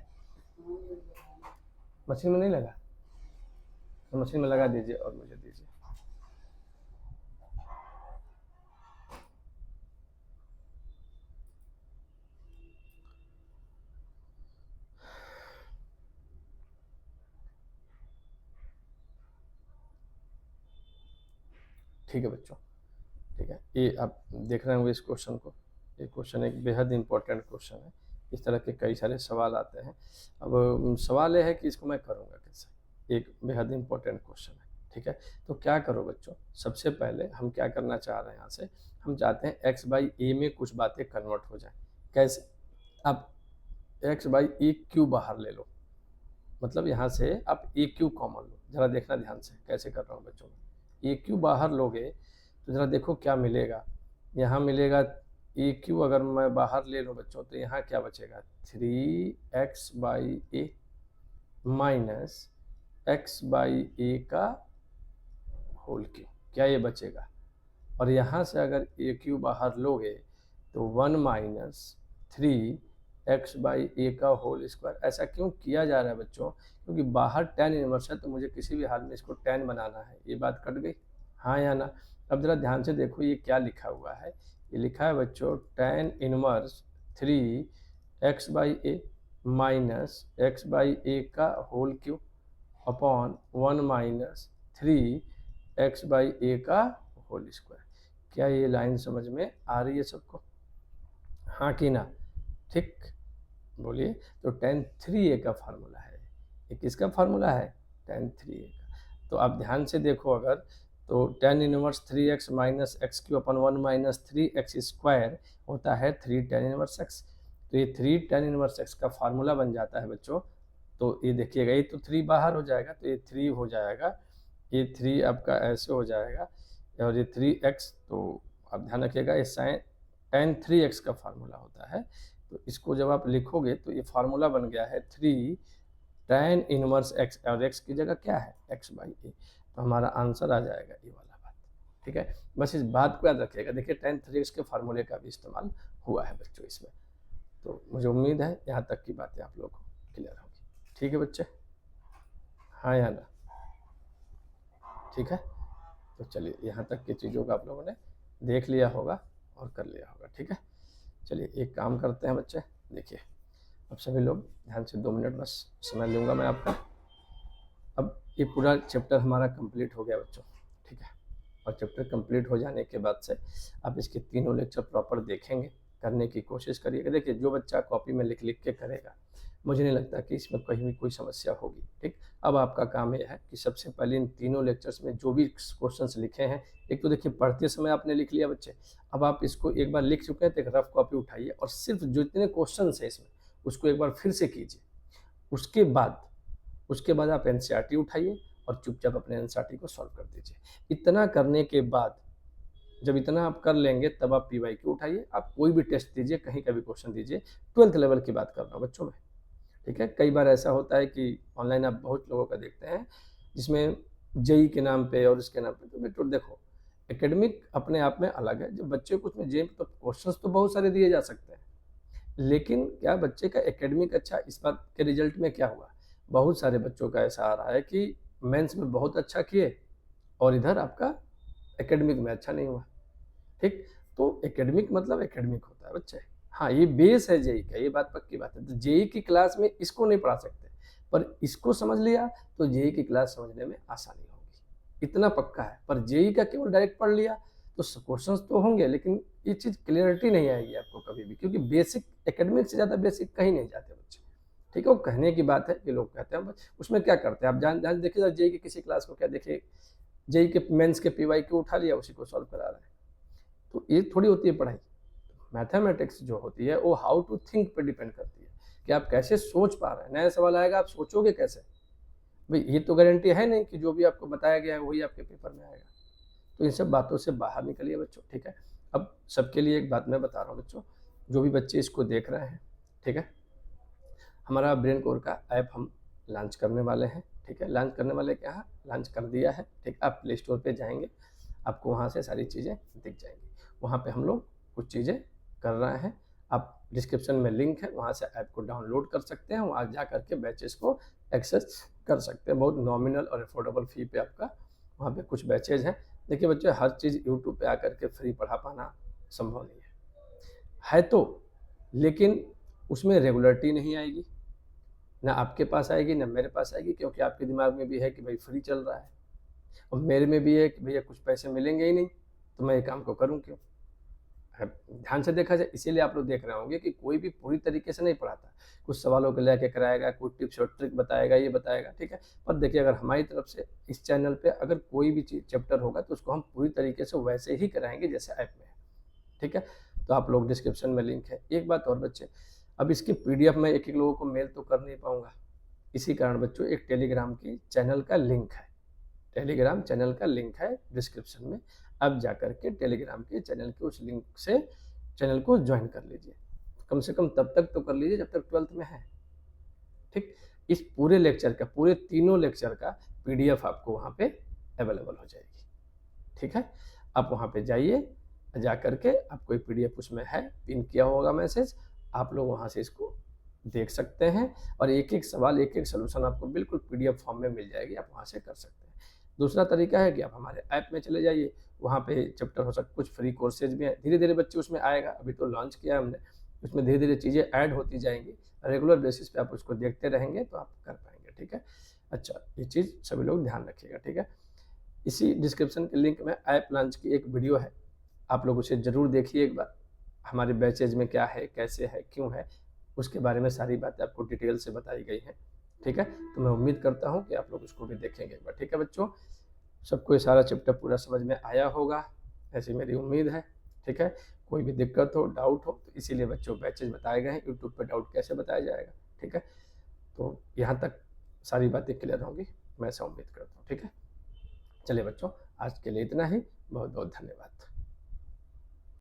मशीन में नहीं लगा तो मशीन में लगा दीजिए और मुझे दीजिए। ठीक है बच्चों, ठीक है, ये आप देख रहे होंगे इस क्वेश्चन को। ये क्वेश्चन एक बेहद इंपॉर्टेंट क्वेश्चन है। इस तरह के कई सारे सवाल आते हैं। अब सवाल ये है कि इसको मैं करूँगा कैसे। एक बेहद इंपॉर्टेंट क्वेश्चन है, ठीक है। तो क्या करो बच्चों, सबसे पहले हम क्या करना चाह रहे हैं, यहाँ से हम चाहते हैं एक्स बाई ए में कुछ बातें कन्वर्ट हो जाए। कैसे? आप एक्स बाई ए क्यू बाहर ले लो, मतलब यहाँ से आप ए क्यू कॉमन लो। जरा देखना ध्यान से कैसे कर रहा हूँ बच्चों में। ए क्यू बाहर लोगे तो जरा देखो क्या मिलेगा। यहाँ मिलेगा ए क्यू, अगर मैं बाहर ले लूँ बच्चों तो यहाँ क्या बचेगा, 3x by A minus X by A का होल क्यू, क्या ये बचेगा। और यहाँ से अगर ए क्यू बाहर लोगे तो 1 माइनस 3x बाई ए का होल स्क्वायर। ऐसा क्यों किया जा रहा है बच्चों, क्योंकि बाहर tan इनवर्स है तो मुझे किसी भी हाल में इसको tan बनाना है। ये बात कट गई, हाँ या ना। अब जरा ध्यान से देखो ये क्या लिखा हुआ है। ये लिखा है बच्चों tan inverse 3x by A minus X by A का whole cube upon 1 minus 3x by A का होल स्क्वायर। क्या ये लाइन समझ में आ रही है सबको, हाँ कि ना? ठीक, बोलिए। तो tan 3a का फार्मूला है, ये किसका फार्मूला है, tan 3a का। तो आप ध्यान से देखो, अगर तो tan inverse 3x minus X cube upon 1 minus 3x square होता है 3 tan इनवर्स x। तो ये 3 tan इनवर्स x का फार्मूला बन जाता है बच्चों। तो ये देखिएगा, ये तो 3 बाहर हो जाएगा तो ये 3 हो जाएगा, ये 3 आपका ऐसे हो जाएगा और ये 3x। तो आप ध्यान रखिएगा ये tan 3x का फार्मूला होता है। तो इसको जब आप लिखोगे तो ये फार्मूला बन गया है 3 tan इनवर्स x, और x की जगह क्या है, x बाई ए। तो हमारा आंसर आ जाएगा ये वाला बात, ठीक है। बस इस बात को याद रखिएगा। देखिए tan 3x के फार्मूले का भी इस्तेमाल हुआ है बच्चों इसमें। तो मुझे उम्मीद है यहाँ तक की बातें आप लोगों को क्लियर होगी, ठीक है बच्चे, हाँ या ना? ठीक है, तो चलिए यहाँ तक की चीज़ों का आप लोगों ने देख लिया होगा और कर लिया होगा, ठीक है। चलिए एक काम करते हैं बच्चे, देखिए अब सभी लोग ध्यान से 2 मिनट बस समय लूँगा मैं आपका। अब ये पूरा चैप्टर हमारा कंप्लीट हो गया बच्चों, ठीक है। और चैप्टर कंप्लीट हो जाने के बाद से आप इसके तीनों लेक्चर प्रॉपर देखेंगे, करने की कोशिश करिएगा। देखिए जो बच्चा कॉपी में लिख लिख के करेगा, मुझे नहीं लगता कि इसमें कहीं भी कोई समस्या होगी, ठीक। अब आपका काम यह है कि सबसे पहले इन तीनों लेक्चर्स में जो भी क्वेश्चंस लिखे हैं, एक तो देखिए पढ़ते समय आपने लिख लिया बच्चे। अब आप इसको एक बार लिख चुके हैं तो एक रफ कॉपी उठाइए और सिर्फ जो इतने क्वेश्चन है इसमें उसको एक बार फिर से कीजिए। उसके बाद आप एनसीईआरटी उठाइए और चुपचाप अपने एनसीईआरटी को सॉल्व कर दीजिए। इतना करने के बाद जब इतना आप कर लेंगे तब आप पीवाईक्यू उठाइए, आप कोई भी टेस्ट दीजिए, कहीं का भी क्वेश्चन दीजिए। 12th लेवल की बात कर रहा हूँ बच्चों में, ठीक है। कई बार ऐसा होता है कि ऑनलाइन आप बहुत लोगों का देखते हैं जिसमें जेई के नाम पे और इसके नाम पे, तो बेटो देखो एकेडमिक अपने आप में अलग है। जब बच्चे को उसमें जेई तो क्वेश्चंस तो बहुत सारे दिए जा सकते हैं, लेकिन क्या बच्चे का एकेडमिक अच्छा, इस बात के रिजल्ट में क्या हुआ, बहुत सारे बच्चों का ऐसा आ रहा है कि मेंस में बहुत अच्छा किए और इधर आपका एकेडमिक में अच्छा नहीं हुआ, ठीक। तो एकेडमिक मतलब एकेडमिक होता है बच्चे, हाँ ये बेस है जेई का, ये बात पक्की बात है। तो जेई की क्लास में इसको नहीं पढ़ा सकते, पर इसको समझ लिया तो जेई की क्लास समझने में आसानी होगी, इतना पक्का है। पर जेई का केवल डायरेक्ट पढ़ लिया तो क्वेश्चंस तो होंगे, लेकिन ये चीज़ क्लियरिटी नहीं आएगी आपको कभी भी, क्योंकि बेसिक एकेडमिक से ज़्यादा बेसिक कहीं नहीं जाते बच्चे, ठीक है। वो कहने की बात है कि लोग कहते हैं, उसमें क्या करते हैं आप जान देखिए जेई की किसी क्लास को, क्या देखिए जेई के मेंस के पीवाईक्यू उठा लिया, उसी को सॉल्व करा रहा है। तो ये थोड़ी होती है पढ़ाई। मैथमेटिक्स जो होती है वो हाउ टू थिंक पे डिपेंड करती है कि आप कैसे सोच पा रहे हैं। नया सवाल आएगा आप सोचोगे कैसे, भाई ये तो गारंटी है नहीं कि जो भी आपको बताया गया है वही आपके पेपर में आएगा। तो इन सब बातों से बाहर निकलिए बच्चों, ठीक है। अब सबके लिए एक बात मैं बता रहा हूँ बच्चों, जो भी बच्चे इसको देख रहे हैं, ठीक है, हमारा ब्रेन कोर का ऐप हम लॉन्च करने वाले हैं, ठीक है। लॉन्च करने वाले क्या है, लॉन्च कर दिया है, ठीक। आप प्ले स्टोर पर जाएंगे, आपको वहाँ से सारी चीज़ें दिख जाएंगी। वहाँ पे हम लोग कुछ चीज़ें कर रहे हैं, आप डिस्क्रिप्शन में लिंक है, वहाँ से ऐप को डाउनलोड कर सकते हैं, वहाँ जा करके बैचेस को एक्सेस कर सकते हैं। बहुत नॉमिनल और अफोर्डेबल फ़ी पे आपका वहाँ पे कुछ बैचेज हैं। देखिए बच्चों, हर चीज़ यूट्यूब पे आकर के फ्री पढ़ा पाना संभव नहीं है तो, लेकिन उसमें रेगुलरिटी नहीं आएगी, ना आपके पास आएगी ना मेरे पास आएगी, क्योंकि आपके दिमाग में भी है कि भाई फ्री चल रहा है, और मेरे में भी है कि भैया कुछ पैसे मिलेंगे ही नहीं, तो मैं ये काम को करूँ क्यों? ध्यान से देखा जाए, इसीलिए आप लोग देख रहे होंगे कि कोई भी पूरी तरीके से नहीं पढ़ाता, कुछ सवालों को लेके कराएगा, कोई टिप्स और ट्रिक बताएगा, ये बताएगा, ठीक है। पर देखिए, अगर हमारी तरफ से इस चैनल पे अगर कोई भी चीज़ चैप्टर होगा तो उसको हम पूरी तरीके से वैसे ही कराएंगे जैसे ऐप में है, ठीक है। तो आप लोग डिस्क्रिप्शन में लिंक है। एक बात और बच्चे, अब इसकी PDF मैं एक एक लोगों को मेल तो कर नहीं पाऊंगा, इसी कारण बच्चों एक टेलीग्राम की चैनल का लिंक है, टेलीग्राम चैनल का लिंक है डिस्क्रिप्शन में। अब जाकर के टेलीग्राम के चैनल के उस लिंक से चैनल को ज्वाइन कर लीजिए, कम से कम तब तक तो कर लीजिए जब तक 12th में है, ठीक। इस पूरे लेक्चर का, पूरे तीनों लेक्चर का PDF आपको वहाँ पे अवेलेबल हो जाएगी, ठीक है। आप वहाँ पे जाइए, जा करके आप कोई PDF उसमें है, पिन किया होगा मैसेज, आप लोग वहाँ से इसको देख सकते हैं, और एक एक सवाल, एक एक सोल्यूशन आपको बिल्कुल PDF फॉर्म में मिल जाएगी, आप वहाँ से कर सकते हैं। दूसरा तरीका है कि आप हमारे ऐप में चले जाइए, वहाँ पे चैप्टर हो सकता, कुछ फ्री कोर्सेज भी हैं, धीरे धीरे बच्चे उसमें आएगा, अभी तो लॉन्च किया है हमने, उसमें धीरे धीरे चीज़ें ऐड होती जाएंगी, रेगुलर बेसिस पे आप उसको देखते रहेंगे तो आप कर पाएंगे, ठीक है। अच्छा, ये चीज़ सभी लोग ध्यान रखिएगा, ठीक है। इसी डिस्क्रिप्शन के लिंक में ऐप लॉन्च की एक वीडियो है, आप लोग उसे ज़रूर देखिए एक बार, हमारे बैचेज में क्या है, कैसे है, क्यों है, उसके बारे में सारी बातें आपको डिटेल से बताई गई हैं, ठीक है। तो मैं उम्मीद करता हूँ कि आप लोग उसको भी देखेंगे एक बार, ठीक है बच्चों। सबको ये सारा चैप्टर पूरा समझ में आया होगा, ऐसी मेरी उम्मीद है, ठीक है। कोई भी दिक्कत हो, डाउट हो, तो इसीलिए बच्चों बैचेज बताए गए हैं, यूट्यूब पर डाउट कैसे बताया जाएगा, ठीक है। तो यहाँ तक सारी बातें क्लियर होंगी, मैं ऐसा उम्मीद करता हूँ, ठीक है। चलिए बच्चों, आज के लिए इतना ही, बहुत बहुत धन्यवाद।